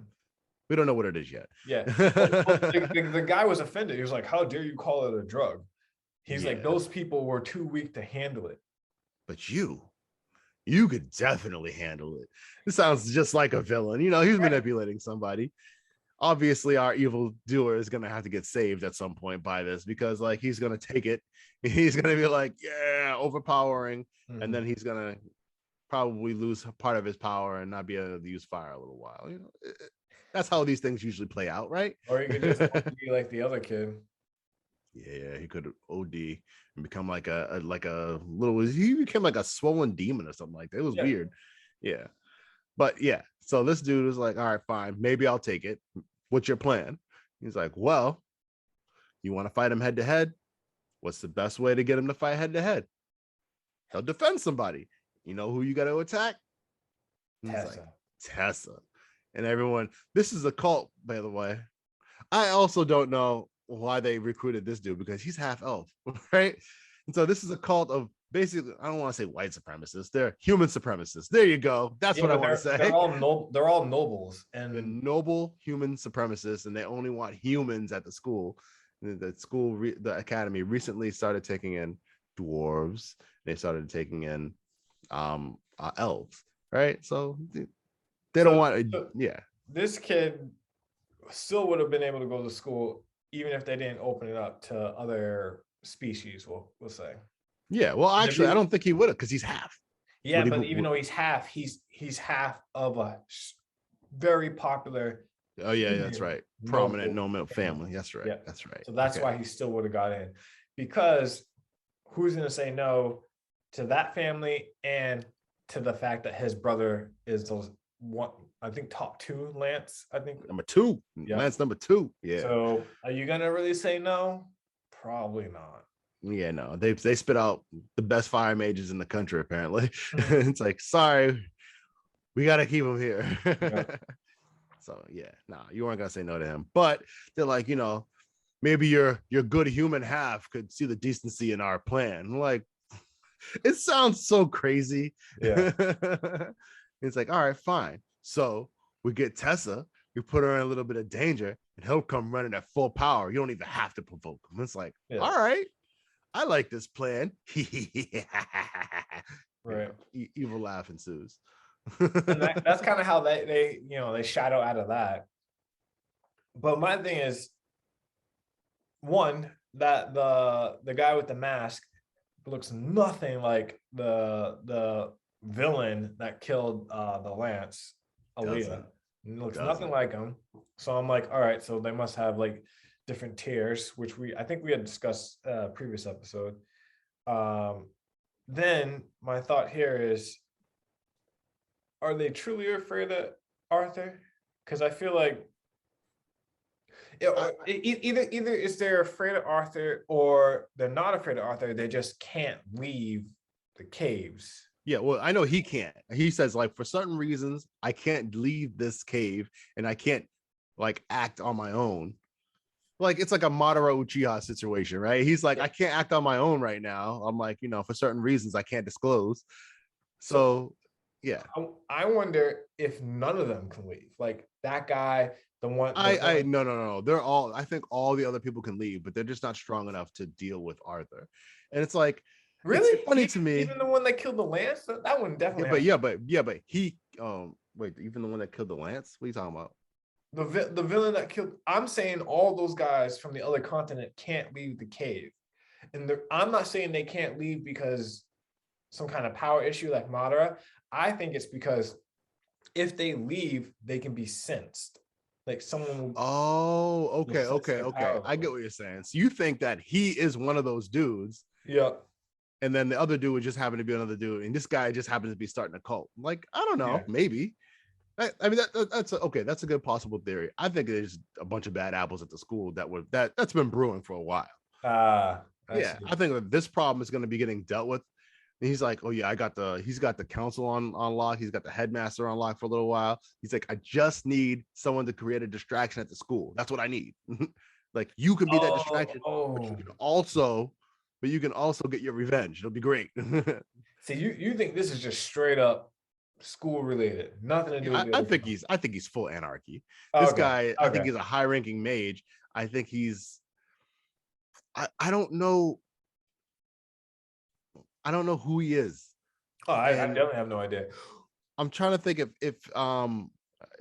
We don't know what it is yet. Yeah. The guy was offended. He was like, how dare you call it a drug? He's like, those people were too weak to handle it. But you could definitely handle it. It sounds just like a villain. You know, he's manipulating somebody. Obviously, our evil doer is going to have to get saved at some point by this, because like, he's going to take it. He's going to be like, yeah, overpowering. Mm-hmm. And then he's going to probably lose part of his power and not be able to use fire a little while. You know, that's how these things usually play out, right? Or he could just be like the other kid. Yeah, he could OD and become like a little. He became like a swollen demon or something like that. It was weird. Yeah, but yeah. So this dude was like, all right, fine, maybe I'll take it. What's your plan? He's like, well, you want to fight him head to head? What's the best way to get him to fight head to head? He'll defend somebody. You know who you got to attack? Tessa. Like, Tessa. And everyone, this is a cult, by the way. I also don't know why they recruited this dude, because he's half elf, right? And so this is a cult of, basically, I don't want to say white supremacists. They're human supremacists. There you go. That's what I want to say. They're all nobles, and the noble human supremacists, and they only want humans at the school. The school, the academy, recently started taking in dwarves. They started taking in elves, right? So they don't want. This kid still would have been able to go to school even if they didn't open it up to other species. We'll say. Yeah, well, actually, I don't think he would have, because he's half. Yeah, but even though he's half, he's half of a very popular. Oh yeah, that's right. Prominent noble family. That's right. Yeah. That's right. So that's why he still would have got in, because who's going to say no to that family and to the fact that his brother is those one, I think top 2 Lance. I think number 2. Yeah. Lance number 2. Yeah. So are you gonna really say no? Probably not. Yeah, no, they spit out the best fire mages in the country, apparently. It's like, sorry, we got to keep him here. Yeah. So yeah, nah, you weren't gonna say no to him, but they're like, you know, maybe your good human half could see the decency in our plan. I'm like, it sounds so crazy. Yeah. It's like, all right, fine. So we get Tessa, we put her in a little bit of danger, and he'll come running at full power. You don't even have to provoke him. It's like, all right, I like this plan. Right. Evil laugh ensues. And that's kind of how they shadow out of that. But my thing is, one, that the guy with the mask looks nothing like the villain that killed the Lance, Aaliyah. It looks nothing like him. So I'm like, all right, so they must have like different tiers, which I think we had discussed previous episode. Then my thought here is, are they truly afraid of Arthur? Because I feel like either is they're afraid of Arthur, or they're not afraid of Arthur. They just can't leave the caves. Yeah, well, I know he can't. He says, like, for certain reasons, I can't leave this cave, and I can't like act on my own. Like, it's like a Madara Uchiha situation, right? He's like, I can't act on my own right now. I'm like, for certain reasons I can't disclose. So yeah, I wonder if none of them can leave. Like that guy, the one. No. They're all. I think all the other people can leave, but they're just not strong enough to deal with Arthur. And it's like, really it's funny to me. Even the one that killed the Lance, that one definitely. But he. Wait, even the one that killed the Lance. What are you talking about? The villain that killed. I'm saying all those guys from the other continent can't leave the cave, and I'm not saying they can't leave because some kind of power issue like Madara. I think it's because if they leave, they can be sensed. Like someone. Oh, okay. I get what you're saying. So you think that he is one of those dudes? Yeah. And then the other dude would just happen to be another dude, and this guy just happens to be starting a cult. Like, I don't know, maybe. I mean that's okay. That's a good possible theory. I think there's a bunch of bad apples at the school that's been brewing for a while. I see. I think that this problem is going to be getting dealt with. And he's like, oh yeah, he's got the council on lock. He's got the headmaster on lock for a little while. He's like, I just need someone to create a distraction at the school. That's what I need. Like you can be that distraction, but you can also get your revenge. It'll be great. See, you think this is just straight up school related, nothing to do with I think he's full anarchy. Oh, This okay. guy, I think he's a high ranking mage. I think I don't know. I don't know who he is. Oh, I definitely have no idea. I'm trying to think if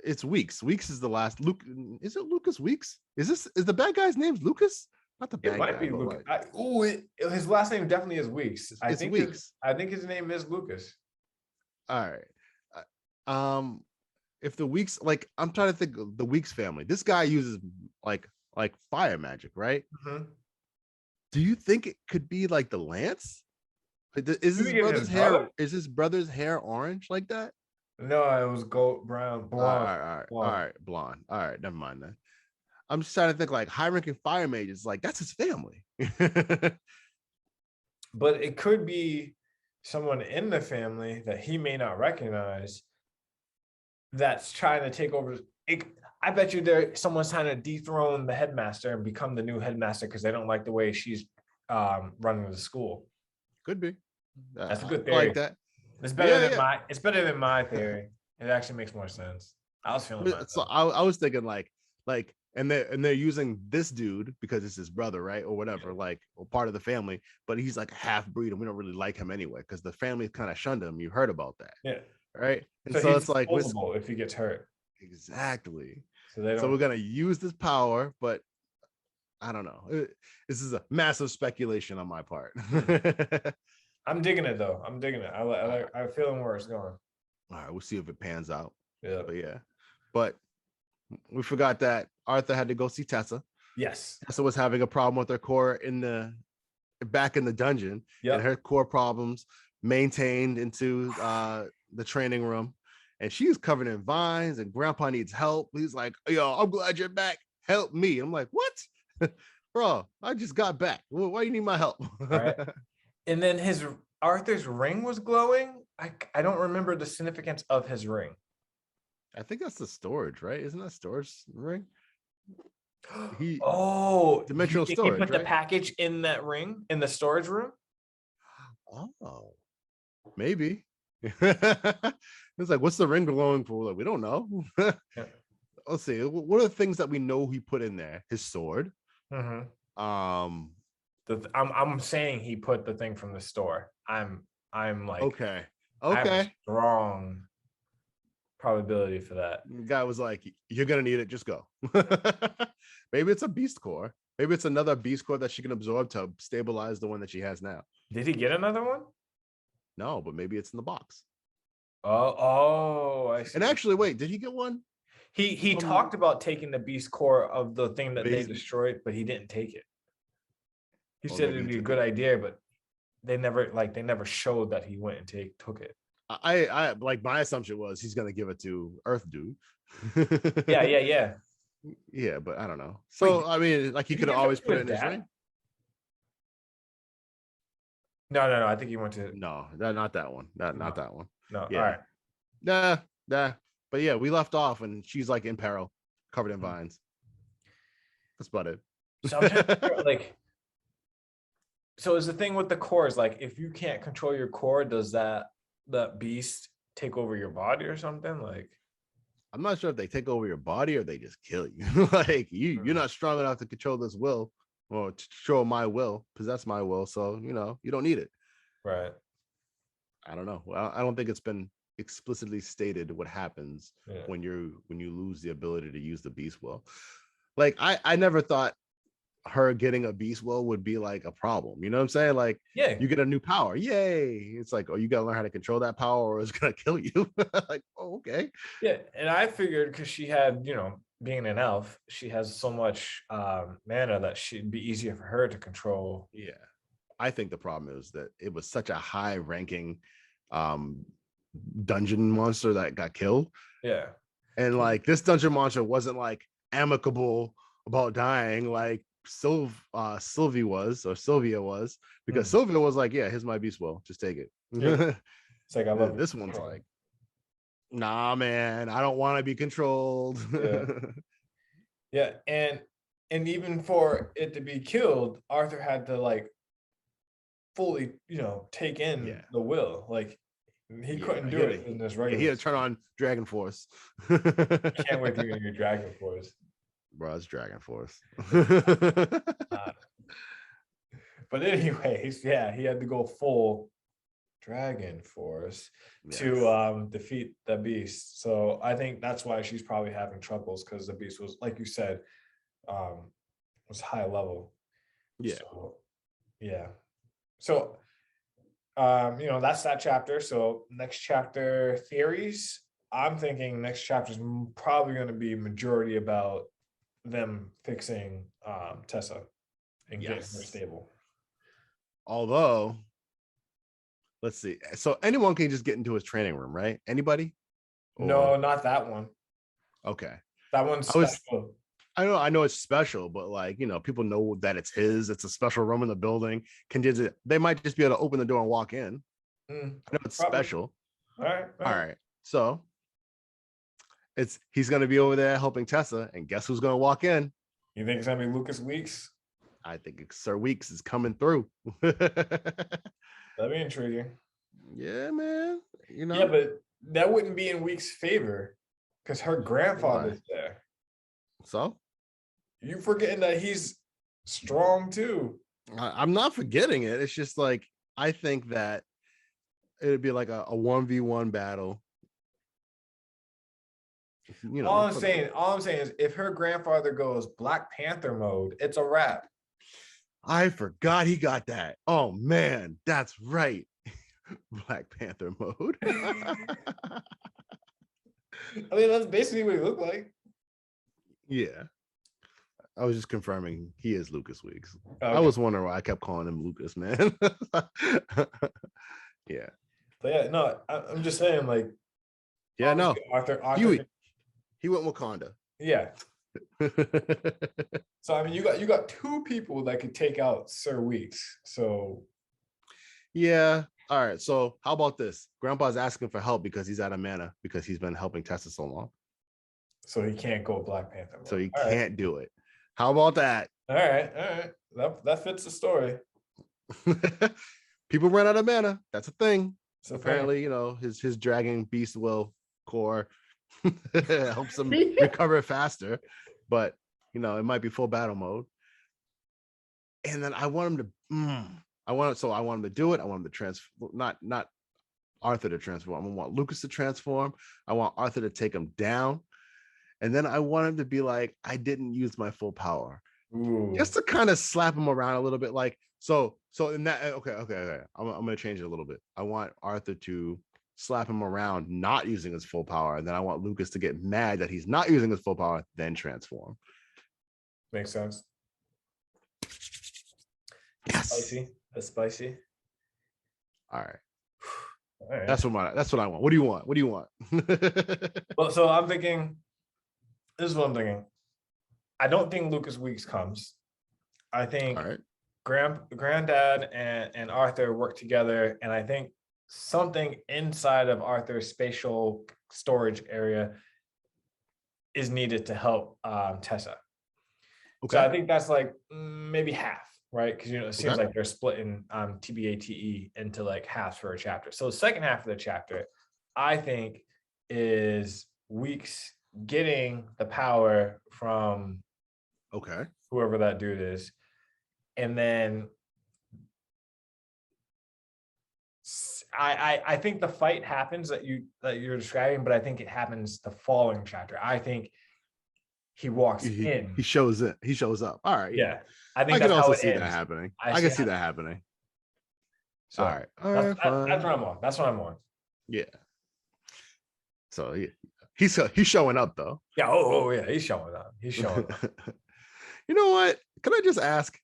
it's Weeks. Weeks is the last. Luke, is it Lucas Weeks? Is the bad guy's name Lucas? Not the bad guy. It might be Lucas. His last name definitely is Weeks. I think Weeks. I think his name is Lucas. All right. If the Weeks, like, I'm trying to think of the Weeks family. This guy uses like fire magic, right? Mm-hmm. Do you think it could be like the Lance? Is his brother's hair? Is his brother's hair orange like that? No, it was gold, brown, blonde. All right, blonde. All right, never mind that. I'm just trying to think like high-ranking fire mages, like that's his family. But it could be someone in the family that he may not recognize that's trying to take over. I bet you someone's trying to dethrone the headmaster and become the new headmaster because they don't like the way she's running the school. Could be. That's a good theory. I like that. It's better than my theory. It actually makes more sense. I was feeling that. So I was thinking like and they're using this dude because it's his brother, right? Or whatever, or part of the family, but he's like a half breed and we don't really like him anyway because the family kind of shunned him. You heard about that. Yeah. Right. And so it's like if he gets hurt. Exactly. So we're gonna use this power, but I don't know. This is a massive speculation on my part. I'm digging it though. I'm digging it. I'm feeling where it's going. All right, we'll see if it pans out. Yeah. But we forgot that Arthur had to go see Tessa. Yes. Tessa was having a problem with her core back in the dungeon. Yeah. And her core problems maintained into the training room. And she's covered in vines and grandpa needs help. He's like, yo, I'm glad you're back. Help me. I'm like, what? Bro, I just got back. Why you need my help? Right. And then Arthur's ring was glowing. I don't remember the significance of his ring. I think that's the storage, right? Isn't that storage ring? Dimensional storage. He put the package in that ring in the storage room. Oh, maybe. It's like, what's the ring glowing for? Like, we don't know. Yeah. Let's see. What are the things that we know he put in there? His sword. Mm-hmm. I'm saying he put the thing from the store. I'm like, okay. Strong probability for that. The guy was like, you're gonna need it, just go. Maybe it's a beast core. Maybe it's another beast core that she can absorb to stabilize the one that she has now. Did he get another one? No, but maybe it's in the box. I see. And actually, wait, did he get one? He talked about taking the beast core of the thing that they destroyed, but he didn't take it. He said it'd be a good idea, but they never showed that he went and took it. I like, my assumption was he's gonna give it to Earth Dude. Yeah. Yeah, but I don't know. So wait, I mean, like, he could have always put it in his ring. No. I think he went to not that one. Not that one. No. Yeah. All right. Nah. But yeah, we left off and she's like in peril, covered in vines. That's about it. So I'm trying to figure out, so is the thing with the core is like, if you can't control your core, does that beast take over your body or something? Like, I'm not sure if they take over your body or they just kill you. Like, you're not strong enough to control this will, or to control my will, possess my will. So, you don't need it. Right. I don't know. Well, I don't think it's been explicitly stated what happens when you lose the ability to use the beast will. Like, I never thought her getting a beast will would be like a problem. You know what I'm saying? Like, yeah, you get a new power. Yay. It's like, oh, you gotta learn how to control that power or it's gonna kill you. Like, oh, okay. Yeah. And I figured because she had, being an elf, she has so much mana that she'd be easier for her to control. Yeah. I think the problem is that it was such a high ranking dungeon monster that got killed. Yeah. And like this dungeon monster wasn't like amicable about dying like Sylvia was, because Sylvia was like, yeah, here's my beast will, just take it. Yeah. It's like I love This one's like, nah, man, I don't want to be controlled. Yeah. Yeah, and even for it to be killed, Arthur had to like fully, take in the will. Like he couldn't do it in this regular. He had to turn on Dragon Force. Can't wait to get your Dragon Force. Bro, it's Dragon Force. But anyways, yeah, he had to go full Dragon Force to defeat the beast. So I think that's why she's probably having troubles, because the beast was, like you said, was high level. Yeah. So, yeah. So that's that chapter. So next chapter, theories. I'm thinking next chapter is probably going to be majority about them fixing Tessa and getting her stable. Although, let's see. So anyone can just get into his training room, right? Anybody? No, not that one. Okay. That one's special. I know it's special, but like, people know that it's his. It's a special room in the building. They might just be able to open the door and walk in. I know it's special. All right. So he's gonna be over there helping Tessa, and guess who's gonna walk in? You think it's gonna be Lucas Weeks? I think Sir Weeks is coming through. That'd be intriguing. Yeah, man. Yeah, but that wouldn't be in Weeks' favor because her grandfather's there. So you forgetting that he's strong too. I'm not forgetting it. It's just like, I think that it'd be like a 1v1 battle. All I'm saying is if her grandfather goes Black Panther mode, it's a wrap. I forgot he got that. Oh man, that's right. Black Panther mode. I mean, that's basically what he looked like. Yeah. I was just confirming he is Lucas Weeks. Okay. I was wondering why I kept calling him Lucas, man. Yeah. But yeah, no, I'm just saying, like, yeah, no. Arthur he went Wakanda. Yeah. So I mean, you got two people that could take out Sir Weeks. So yeah. All right. So how about this? Grandpa's asking for help because he's out of mana because he's been helping Tessa so long. So he can't go Black Panther mode. So he can't do it. How about that? All right. That fits the story. People run out of mana. That's a thing. So apparently, his dragon beast will core helps him recover faster, but it might be full battle mode. And then I want him to do it. I want him to transform, not Arthur to transform. I want Lucas to transform. I want Arthur to take him down. And then I want him to be like, I didn't use my full power. Ooh. Just to kind of slap him around a little bit. Like, so in that, okay. I'm going to change it a little bit. I want Arthur to slap him around, not using his full power. And then I want Lucas to get mad that he's not using his full power, then transform. Makes sense. Yes. That's spicy. All right. That's what I want. What do you want? Well, so I'm thinking, this is what I'm thinking. I don't think Lucas Weeks comes. I think Granddad and Arthur work together, and I think something inside of Arthur's spatial storage area is needed to help Tessa. Okay. So I think that's like maybe half, right? Because it seems like they're splitting TBATE into like halves for a chapter. So the second half of the chapter, I think, is Weeks getting the power from whoever that dude is, and then I think the fight happens that you're describing, but I think it happens the following chapter. I think he walks in. He shows it. He shows up. All right. Yeah. I think I can also see that happening. I can see that happening. So, all right. That's what I'm on. That's what I'm on. Yeah. So he's showing up though. Yeah. Oh yeah. He's showing up. You know what? Can I just ask?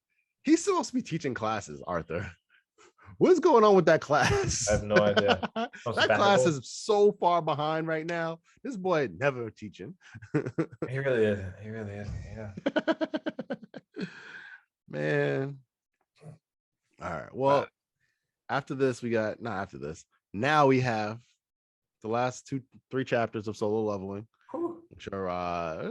He's supposed to be teaching classes, Arthur. What's going on with that class? I have no idea. That class is so far behind right now. This boy never teaching. He really is. He really is. Yeah. Man. All right. Well, after this, we got not after this. Now we have the last 3 chapters of solo leveling, which are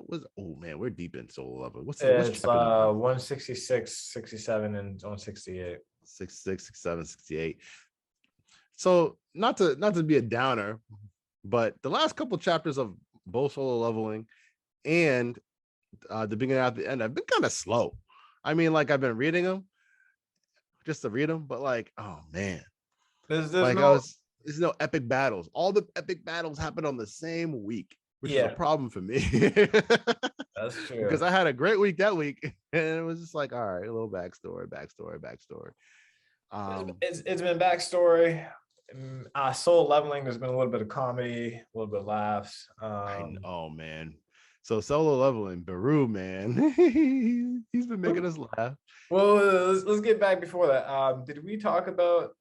we're deep in solo leveling. What's it's chapter number? 166, 67, and 168. 66, 67, 68. So not to be a downer, but the last couple chapters of both solo leveling and the beginning at the end have been kind of slow. I mean, like I've been reading them just to read them, but like, oh man, there's no epic battles. All the epic battles happen on the same week, which is a problem for me. That's true. Because I had a great week that week, and it was just like, all right, a little backstory. It's been backstory. Soul leveling. There's been a little bit of comedy, a little bit of laughs. Oh man. So solo leveling, Baru, man, he's been making us laugh. Well, let's get back before that. Did we talk about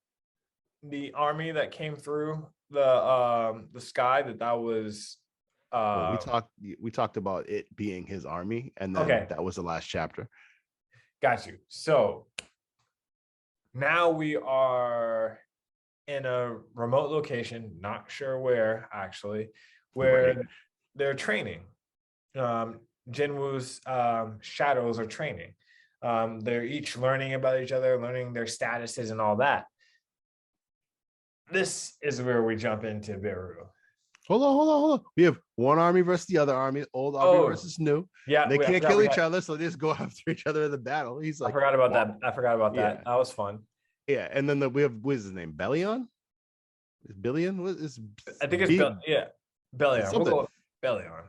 the army that came through the sky? That was. Well, we talked about it being his army, and then that was the last chapter. Got you. So now we are in a remote location, not sure where actually, where they're training. Jinwoo's shadows are training. They're each learning about each other, learning their statuses and all that. This is where we jump into Beru. Hold on. We have one army versus the other army, old army versus new. Yeah, they can't kill each other, so they just go after each other in the battle. He's like, I forgot about that. That was fun. Yeah, and then we have, what is his name? Bellion? Is Billion? What is? I think it's Bellion. We'll go Bellion.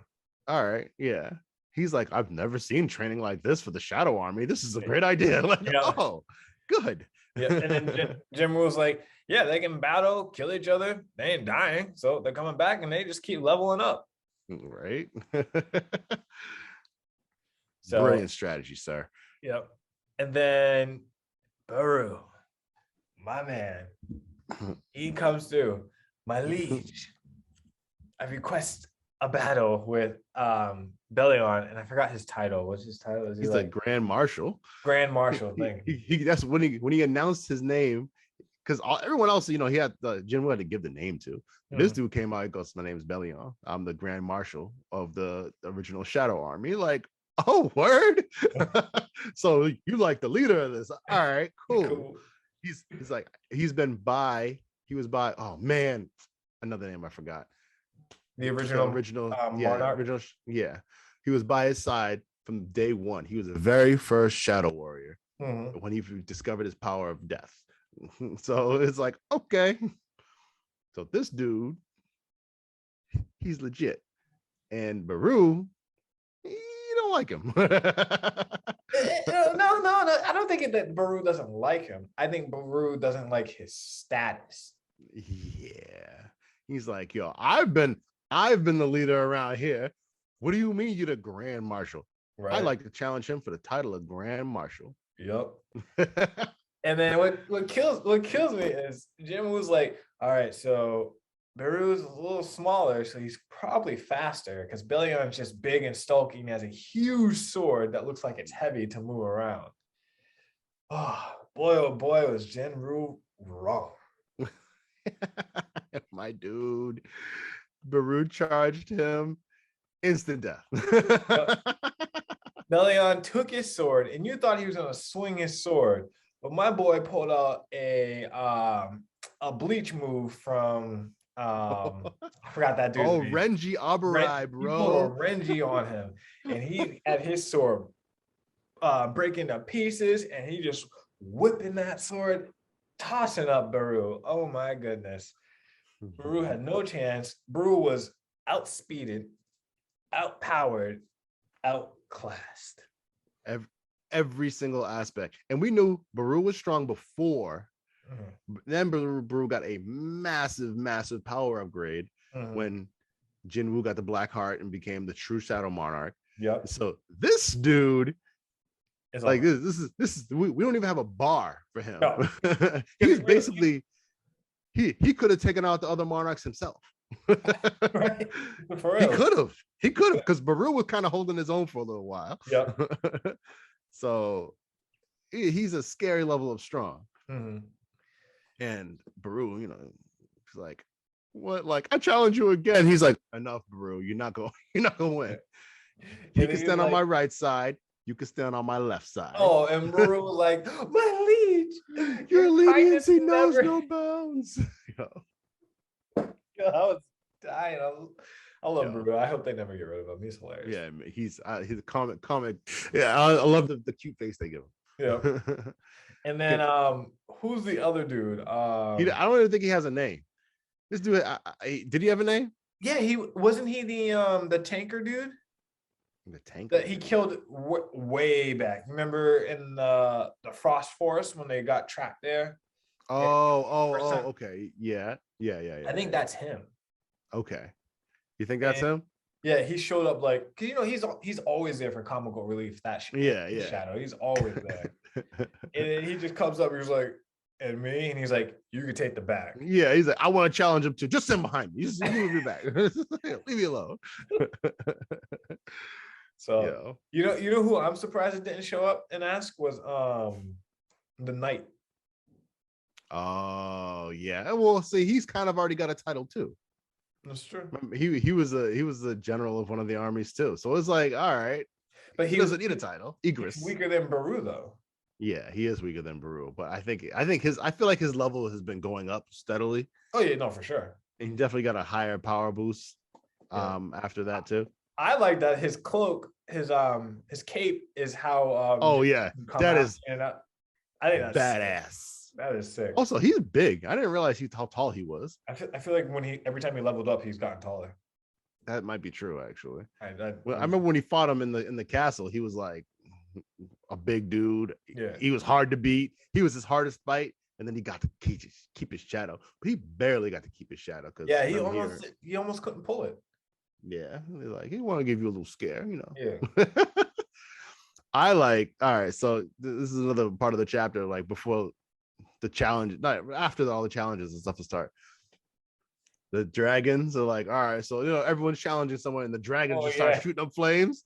All right, yeah. He's like, I've never seen training like this for the Shadow Army. This is a great idea. Like, oh, good. Yeah, and then Jim was like, yeah, they can battle, kill each other. They ain't dying, so they're coming back, and they just keep leveling up. Right. So brilliant strategy, sir. Yep. And then Baru, my man, he comes through. My liege, I request a battle with Bellion, and I forgot his title. What's his title? He's like Grand Marshal. Grand Marshal thing. That's when he announced his name, because everyone else, he had Jinwoo had to give the name to. This dude came out and goes, "My name is Bellion. I'm the Grand Marshal of the original Shadow Army." Like, oh, word. So you like the leader of this? All right, cool. He's like, he was by. Oh man, another name I forgot. The original Monarch. He was by his side from day one. He was the very first Shadow Warrior when he discovered his power of death. So it's like, okay, so this dude, he's legit, and Baru, you don't like him. No, I don't think that Baru doesn't like him. I think Baru doesn't like his status. Yeah, he's like, yo, I've been the leader around here. What do you mean you're the Grand Marshal? Right. I'd like to challenge him for the title of Grand Marshal. Yep. And then what kills me is Jim was like, all right, so Baru's a little smaller, so he's probably faster because Bellion's just big and bulky and has a huge sword that looks like it's heavy to move around. Oh boy, was Jinwoo wrong. My dude. Baru charged him, instant death. Bellion took his sword, and you thought he was gonna swing his sword, but my boy pulled out a bleach move from I forgot that dude's name. Renji Abarai, bro. He pulled a Renji on him, and he had his sword breaking to pieces, and he just whipping that sword, tossing up Baru. Oh my goodness. Baru had no chance. Baru was outspeeded, outpowered, outclassed. Every single aspect. And we knew Baru was strong before. Then Baru got a massive power upgrade when Jinwoo got the Black Heart and became the true Shadow Monarch. Yep. So this dude It's Like over. this is we don't even have a bar for him. No. He's basically he could have taken out the other monarchs himself. Right. For He real. could have. He could have, because Baru was kind of holding his own for a little while. Yep. So he's a scary level of strong. Mm-hmm. And Baru, you know, he's like, what? Like, I challenge you again. He's like, enough, Baru. You're not going to win. He can stand on my right side. You can stand on my left side. Oh, and Baru was like, my liege, your leniency knows never... no bounds. Yo, I was dying. I love Baru. I hope they never get rid of him. He's hilarious. Yeah, he's a comic. Yeah, I love the cute face they give him. Yeah. And then who's the other dude? I don't even think he has a name. This dude, did he have a name? Yeah, he wasn't he the tanker dude? The tanker that he killed way back. Remember in the Frost Forest when they got trapped there? Oh, okay. Yeah. I think that's him. Okay. You think that's him? Yeah, he showed up like, cause you know he's always there for comical relief. That Shadow, he's always there. And then he just comes up. He's like, "And me," and he's like, "You can take the back." Yeah, he's like, "I want to challenge him to just stand behind me. Just leave me back. Leave me alone." So you know who I'm surprised it didn't show up and ask was the Knight. Oh yeah. Well, see, he's kind of already got a title too. That's true. He was the general of one of the armies too. So it's like, all right, but he doesn't need a title. Igris weaker than Baru though. Yeah, he is weaker than Baru, but I feel like his level has been going up steadily. Oh yeah, no, for sure. And he definitely got a higher power boost after that too. I like that his cloak, his cape is how oh yeah, that is, and I think that's badass. Sick. That is sick. Also, he's big. I didn't realize how tall he was. I feel like every time he leveled up, he's gotten taller. That might be true, actually. I remember when he fought him in the castle, he was like a big dude. Yeah, he was hard to beat. He was his hardest fight, and then he got to keep his shadow, but he barely got to keep his shadow because he almost couldn't pull it. Yeah, like he want to give you a little scare, you know. Yeah. All right, so this is another part of the chapter, like before the challenge, not after all the challenges and stuff to start. The dragons are like, all right, so everyone's challenging someone, and the dragons just start shooting up flames.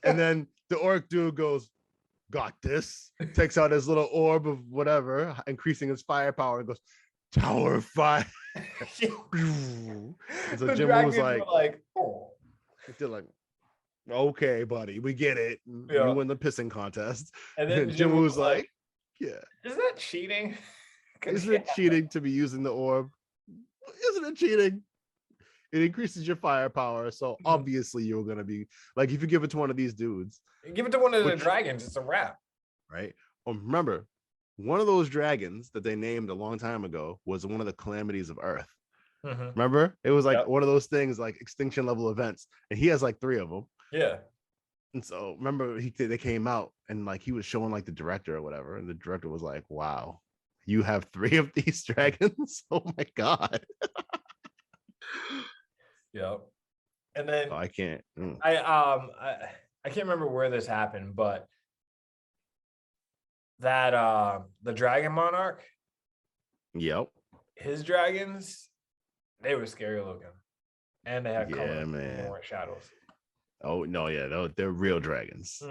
And then the orc dude goes, "Got this," takes out his little orb of whatever, increasing his firepower, and goes, "Tower of fire." And so Jim was like, oh. They're like, "Okay, buddy, we get it. You win the pissing contest." And then Jim was like, "Yeah, is that cheating? Isn't it cheating to be using the orb? Isn't it cheating? It increases your firepower, so obviously you're gonna be like, if you give it to one of these dudes, give it to one of the dragons, it's a wrap, right?" Remember, one of those dragons that they named a long time ago was one of the calamities of Earth. Remember, it was like one of those things, like extinction level events, and he has like 3 of them. Yeah. And so remember, they came out and like he was showing like the director or whatever, and the director was like, "Wow, you have 3 of these dragons? Oh my god." Yeah. And then I can't. I can't remember where this happened, but that the dragon monarch. Yep. His dragons, they were scary looking, and they had color, man. They weren't shadows. Oh no, yeah, they're real dragons.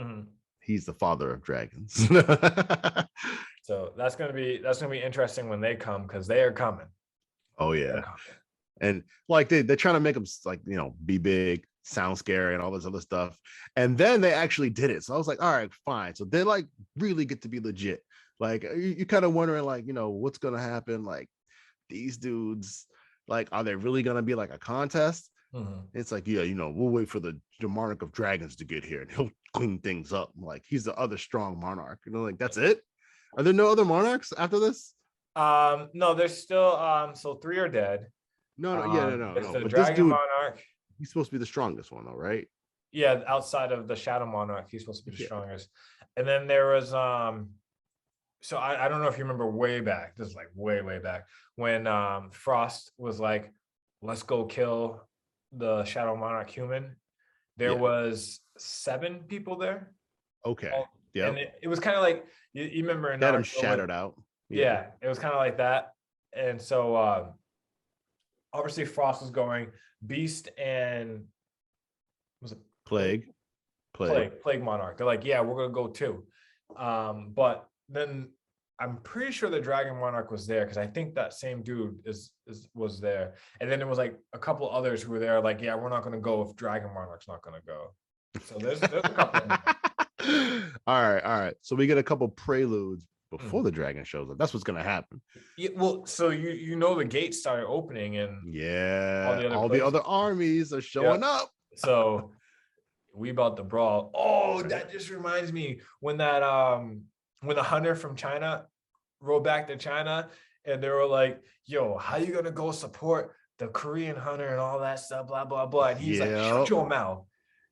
He's the father of dragons. So that's gonna be interesting when they come, because they are coming. Oh yeah. And like they're trying to make them like, be big, sound scary, and all this other stuff. And then they actually did it. So I was like, all right, fine. So they like really get to be legit. Like you kind of wondering, like, what's gonna happen? Like these dudes, like, are they really gonna be like a contest? It's like, yeah, we'll wait for the monarch of dragons to get here, and he'll clean things up. Like he's the other strong monarch. Like that's it. Are there no other monarchs after this? No, there's still so 3 are dead. No. The but dragon this dude, monarch. He's supposed to be the strongest one, though, right? Yeah, outside of the shadow monarch, he's supposed to be the strongest. And then there was so I don't know if you remember way back. This is like way back when Frost was like, "Let's go kill the shadow monarch human." There was 7 people there. Okay. Yep. And it was kind of like you remember in Got him Naruto shattered out. yeah, it was kind of like that. And so obviously Frost was going. Beast and was it Plague. Plague Monarch. They're like, yeah, we're gonna go too. But then I'm pretty sure the Dragon Monarch was there because I think that same dude was there. And then it was like a couple others who were there, like, yeah, we're not gonna go if Dragon Monarch's not gonna go. So there's a couple of them. All right. So we get a couple preludes before the dragon shows up. That's what's gonna happen. Yeah, well, so you know the gates started opening and yeah, all the other armies are showing up. So we about to brawl. Oh, that just reminds me when the hunter from China rode back to China and they were like, yo, how you gonna go support the Korean hunter and all that stuff, blah, blah, blah. And he's like, shut your mouth.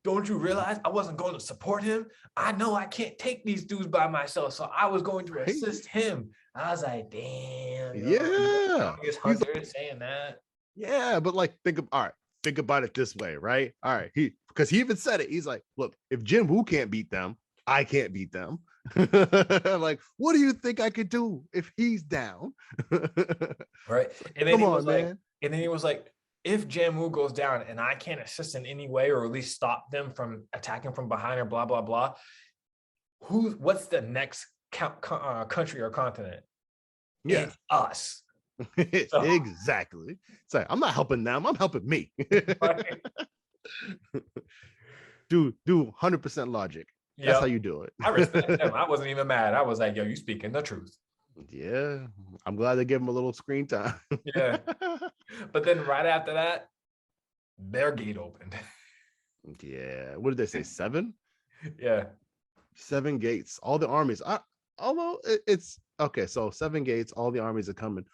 Don't you realize I wasn't going to support him? I know I can't take these dudes by myself. So I was going to assist him. I was like, damn. Yeah. Hunter saying that. Yeah, but like think about it this way, right? All right. Because he even said it. He's like, look, if Jin Woo can't beat them, I can't beat them. Like, what do you think I could do if he's down? Right. And then he was like, if Jamu goes down and I can't assist in any way, or at least stop them from attacking from behind or blah, blah, blah, what's the next country or continent? Yeah. It's us. So, exactly. It's like, I'm not helping them. I'm helping me. Right. do 100% logic. That's how you do it. I respect them. I wasn't even mad. I was like, yo, you speaking the truth. Yeah. I'm glad they gave him a little screen time. Yeah. But then right after that, their gate opened. Yeah. What did they say? 7? Yeah. 7 gates. All the armies. Although it's okay. So 7 gates. All the armies are coming.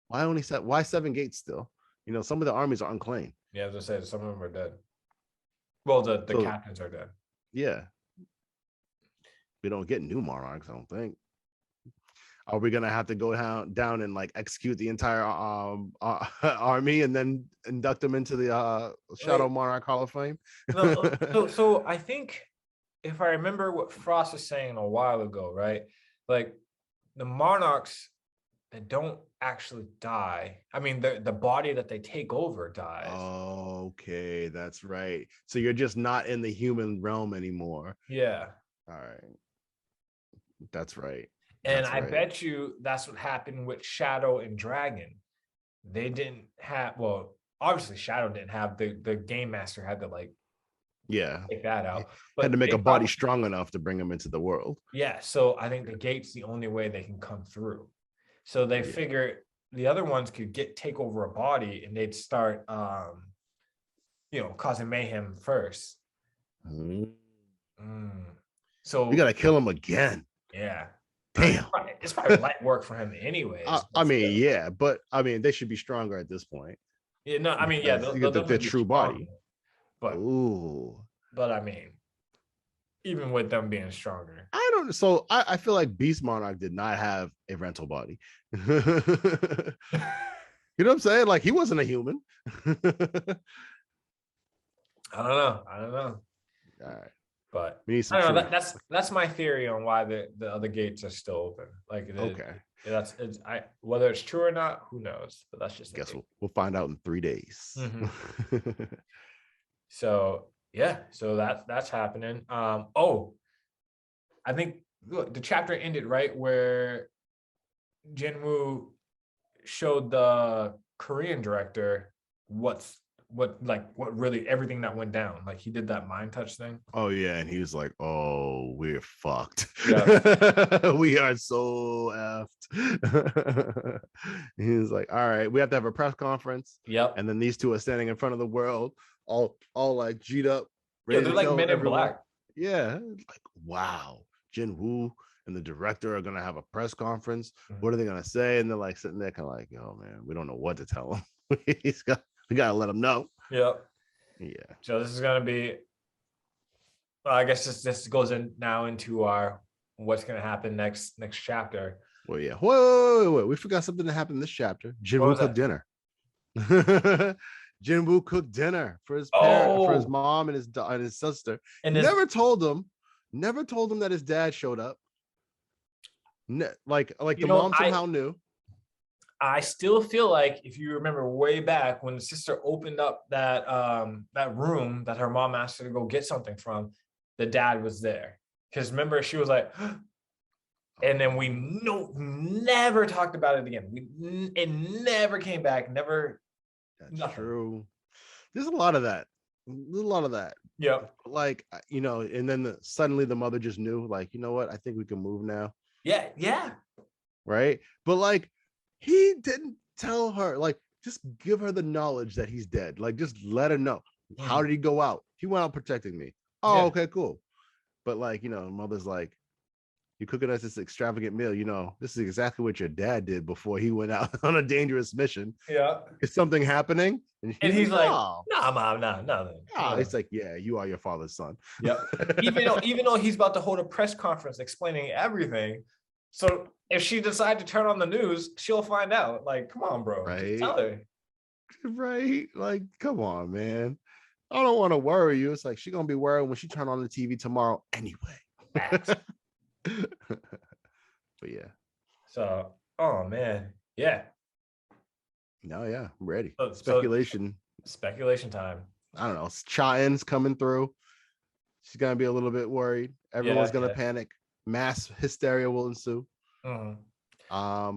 Why 7 gates still? You know, some of the armies are unclaimed. Yeah, as I said, some of them are dead. Well, the captains are dead. Yeah. We don't get new monarchs, I don't think. Are we gonna have to go down and like execute the entire army and then induct them into the Shadow Monarch Hall of Fame? No, so I think if I remember what Frost was saying a while ago, right? Like the monarchs that don't actually die. I mean, the body that they take over dies. Okay, that's right. So you're just not in the human realm anymore. Yeah. All right. That's right. And I bet you that's what happened with Shadow and Dragon. They didn't have, well, obviously Shadow didn't have, the game master had to like take that out. But had to make a body strong enough to bring him into the world. Yeah. So I think the gate's the only way they can come through. So they figure the other ones could take over a body and they'd start causing mayhem first. So we gotta kill him again. Yeah. Damn. It's probably light work for him anyways. I mean, yeah, but I mean, they should be stronger at this point. Yeah, no, I mean, yeah, you get the true body. But I mean, even with them being stronger, I don't. So I feel like Beast Monarch did not have a rental body. You know what I'm saying? Like he wasn't a human. I don't know. All right. But I don't know. That's my theory on why the other gates are still open. Like whether it's true or not, who knows? But that's just. Guess we'll find out in 3 days. Mm-hmm. So that's happening. I think the chapter ended right where Jinwoo showed the Korean director what really everything that went down. Like he did that mind touch thing. Oh yeah, and he was like, "Oh, we're fucked. Yeah. We are so effed." He was like, "All right, we have to have a press conference." Yep. And then these two are standing in front of the world, all like G'd up. Yeah, they're like Men in Black. Yeah, like wow, Jin Woo and the director are gonna have a press conference. Mm-hmm. What are they gonna say? And they're like sitting there, kind of like, "Oh man, we don't know what to tell him." We gotta let him know. Yep. Yeah. So this is gonna be. Well, I guess this goes in now into our what's gonna happen next chapter. Well, yeah. Wait. We forgot something that happened in this chapter. Jinwoo cooked dinner. Jinwoo cooked dinner for his parents, for his mom and his sister. And never told them Never told him that his dad showed up. Like You the know, mom somehow knew. I still feel like if you remember way back when the sister opened up that room that her mom asked her to go get something from, the dad was there. Because remember, she was like, and then we never talked about it again. It never came back. Never. That's nothing. true. There's a lot of that. There's a lot of that. Yep. Like, you know, and then suddenly the mother just knew, like, you know what? I think we can move now. Yeah. Yeah. Right. But like, he didn't tell her, like, just give her the knowledge that he's dead. Like, just let her know. How did he go out? He went out protecting me. Oh, Yeah. okay, cool. But like, you know, mother's like, you're cooking us this extravagant meal. You know, this is exactly what your dad did before he went out on a dangerous mission. Yeah. Is something happening? And he's like, no. nah, mom, nah, nothing. Oh, it's like, yeah, you are your father's son. Yep. Even though he's about to hold a press conference explaining everything. So if she decides to turn on the news, she'll find out. Like, come on, bro. Right. Just tell her. Right. Like, come on, man. I don't want to worry you. It's like she's gonna be worried when she turn on the TV tomorrow anyway. But yeah. So, oh man. Yeah. No, yeah, I'm ready. So, Speculation. Speculation time. I don't know. Cha-En's coming through. She's gonna be a little bit worried. Everyone's gonna panic. Mass hysteria will ensue. Mm-hmm. I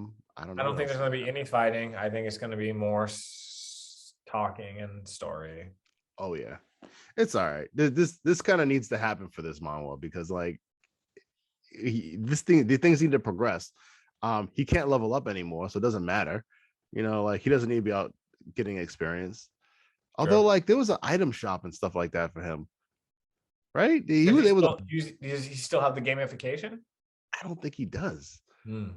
don't know. I don't think there's gonna be any fighting. I think it's gonna be more talking and story. Oh yeah, it's all right. This kind of needs to happen for this manhwa because like the things need to progress. He can't level up anymore, so it doesn't matter. You know, like he doesn't need to be out getting experience. Although, like, there was an item shop and stuff like that for him, right? He was able to. Does he still have the gamification? I don't think he does,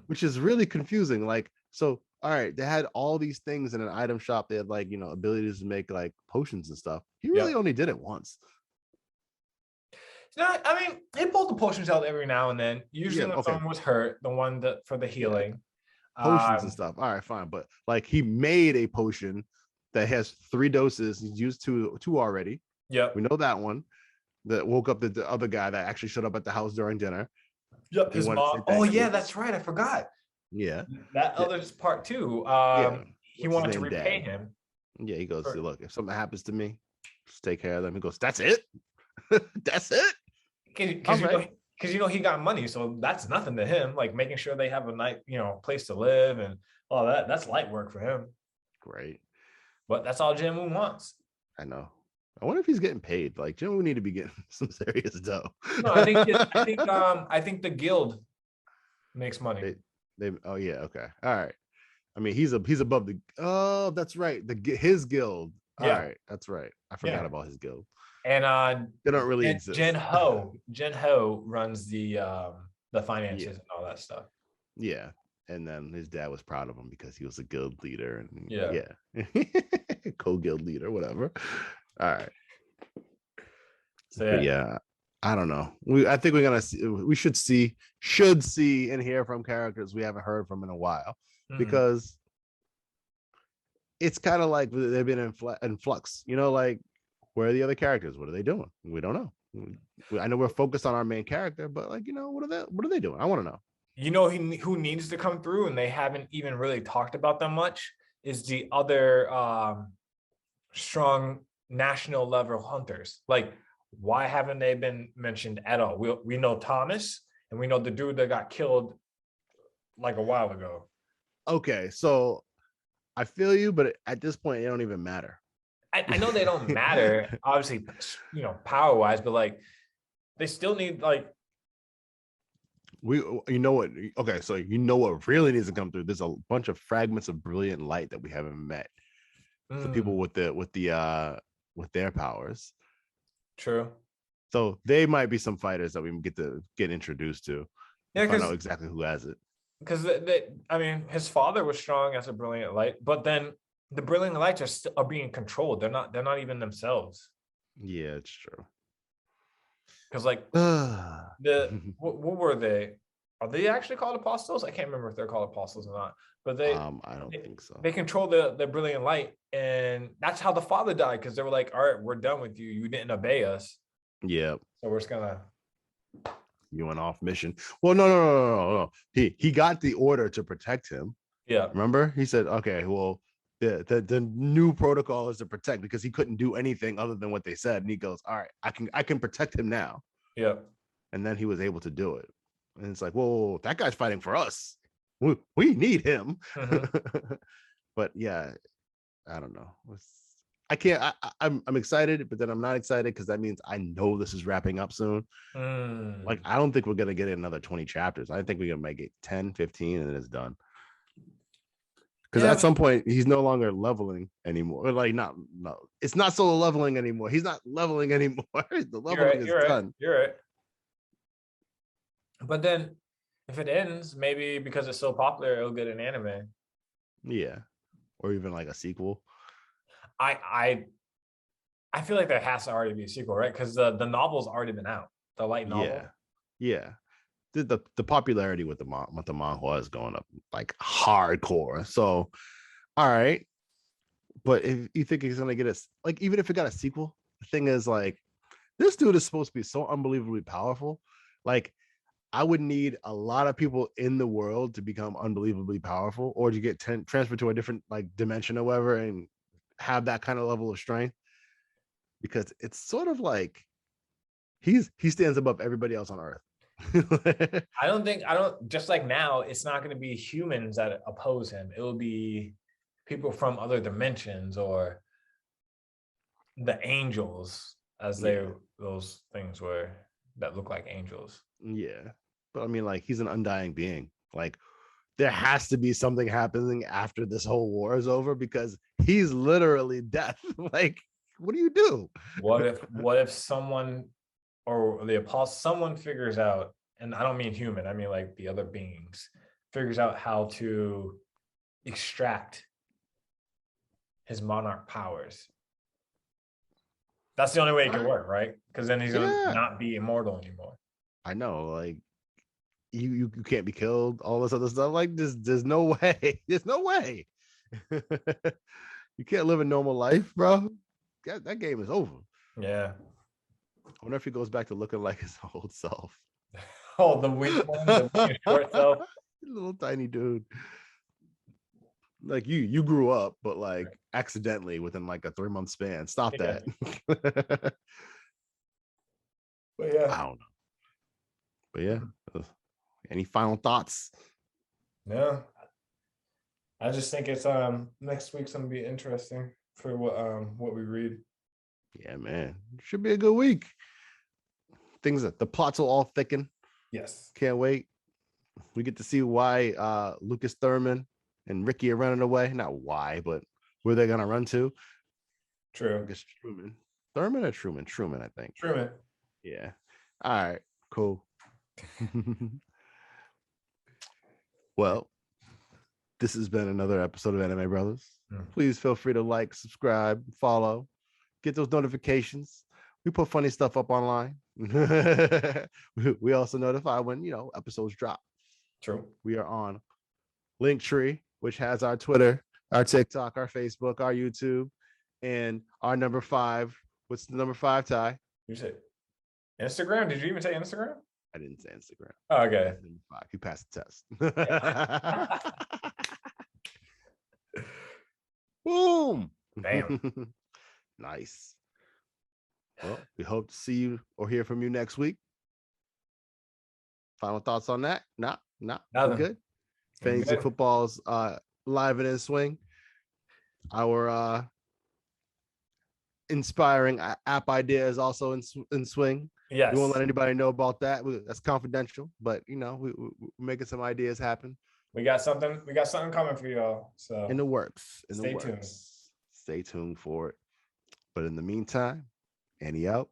which is really confusing. Like, so all right, they had all these things in an item shop. They had like, you know, abilities to make like potions and stuff. He really only did it once. No, I mean, he pulled the potions out every now and then. Usually when someone was hurt, the one that for the healing. Potions and stuff. All right, fine. But like he made a potion that has 3 doses. He's used two already. Yeah. We know that one. That woke up the other guy that actually showed up at the house during dinner. Yep. His mom. Oh yeah, that's right. I forgot. Yeah. That other's part 2. He wanted to repay him. Yeah, he goes, look, if something happens to me, just take care of them. He goes, that's it? That's it? Because you know he got money, so that's nothing to him. Like making sure they have a nice, you know, place to live and all that. That's light work for him. Great. But that's all Jim wants. I know. I wonder if he's getting paid. Like Jim would need to be getting some serious dough. No, I think the guild makes money. Oh yeah, okay. All right. I mean, he's above the. Oh, that's right. His guild. All right, that's right. I forgot about his guild. And they don't really exist. Jen Ho runs the finances and all that stuff. Yeah. And then his dad was proud of him because he was a guild leader and co-guild leader, whatever. All right. So yeah, I don't know. I think we're gonna see. We should see and hear from characters we haven't heard from in a while because it's kind of like they've been in flux. You know, like where are the other characters? What are they doing? We don't know. I know we're focused on our main character, but like, you know, what are they doing? I want to know. You know who needs to come through, and they haven't even really talked about them much, is the other strong national level hunters. Like, why haven't they been mentioned at all? We know Thomas, and we know the dude that got killed like a while ago. Okay, so I feel you, but at this point, it don't even matter. I know they don't matter, obviously, you know, power-wise, but like, they still need like. You know what? Okay, so you know what really needs to come through. There's a bunch of fragments of brilliant light that we haven't met. For people with their powers. True. So they might be some fighters that we get introduced to. Yeah, because I know exactly who has it. Because I mean, his father was strong as a brilliant light, but then the brilliant lights are being controlled. They're not even themselves. Yeah, it's true. Because like what were they? Are they actually called apostles? I can't remember if they're called apostles or not. But I don't think so. They control the brilliant light, and that's how the father died, because they were like, all right, we're done with you. You didn't obey us. Yeah. So we're just gonna You went off mission. Well, no. He got the order to protect him. Yeah. Remember? He said, okay, well, the new protocol is to protect, because he couldn't do anything other than what they said. And he goes, all right, I can protect him now. Yeah. And then he was able to do it. And it's like, whoa, that guy's fighting for us. We need him. But yeah, I don't know. I can't. I'm excited, but then I'm not excited because that means I know this is wrapping up soon. Like, I don't think we're gonna get another 20 chapters. I think we're gonna make it 10, 15, and then it's done. Because at some point he's no longer leveling anymore. Like, no, it's not solo leveling anymore. He's not leveling anymore. The leveling is done. You're right. But then, if it ends, maybe because it's so popular, it'll get an anime. Yeah, or even like a sequel. I feel like there has to already be a sequel, right? Because the novel's already been out. The light novel. Yeah. The popularity with the manhwa is going up like hardcore. So, all right. But if you think he's gonna get us, like, even if it got a sequel, the thing is, like, this dude is supposed to be so unbelievably powerful. Like, I would need a lot of people in the world to become unbelievably powerful, or to get transferred to a different like dimension or whatever, and have that kind of level of strength, because it's sort of like he stands above everybody else on Earth. I don't just like now, it's not going to be humans that oppose him. It will be people from other dimensions, or the angels, as those things were that look like angels. Yeah. But I mean, like, he's an undying being. Like, there has to be something happening after this whole war is over, because he's literally death. Like, what do you do? What if someone, or the apostle, someone figures out, and I don't mean human, I mean like the other beings, figures out how to extract his monarch powers. That's the only way it can work, right? Because then he's gonna not be immortal anymore. I know, like, you can't be killed, all this other stuff. Like, there's no way. There's no way. You can't live a normal life, bro. That game is over. Yeah. I wonder if he goes back to looking like his old self. Oh, the weak one, the short self. Little tiny dude. Like, you grew up, but like accidentally within like a 3-month span. Stop that. But yeah, I don't know. But yeah, any final thoughts? No, I just think it's next week's gonna be interesting for what we read. Yeah, man, should be a good week. Things that the plots will all thicken. Yes, can't wait. We get to see why Lucas Thurman and Ricky are running away. Not why, but where they're gonna run to. True. I guess Truman. Thurman or Truman? Truman, I think. Truman. Yeah. All right. Cool. Well, this has been another episode of Anime Brothers. Please feel free to like, subscribe, follow, get those notifications. We put funny stuff up online. We also notify when, episodes drop. True. We are on Linktree, which has our Twitter, our TikTok, our Facebook, our YouTube, and our number 5. What's the number 5, Ty? You said Instagram? Did you even say Instagram? I didn't say Instagram. Oh, okay. Number 5. You passed the test. Boom. Damn. Nice. Well, we hope to see you or hear from you next week. Final thoughts on that? Nah. Nothing. Good. Fantasy football's live and in swing. Our inspiring app idea is also in swing. Yes. We won't let anybody know about that. That's confidential, but we're making some ideas happen. We got something coming for y'all. So in the works. Stay tuned. Stay tuned for it. But in the meantime, Annie out.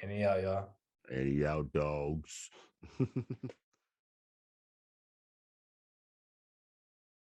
Annie out, y'all. Annie out, dogs.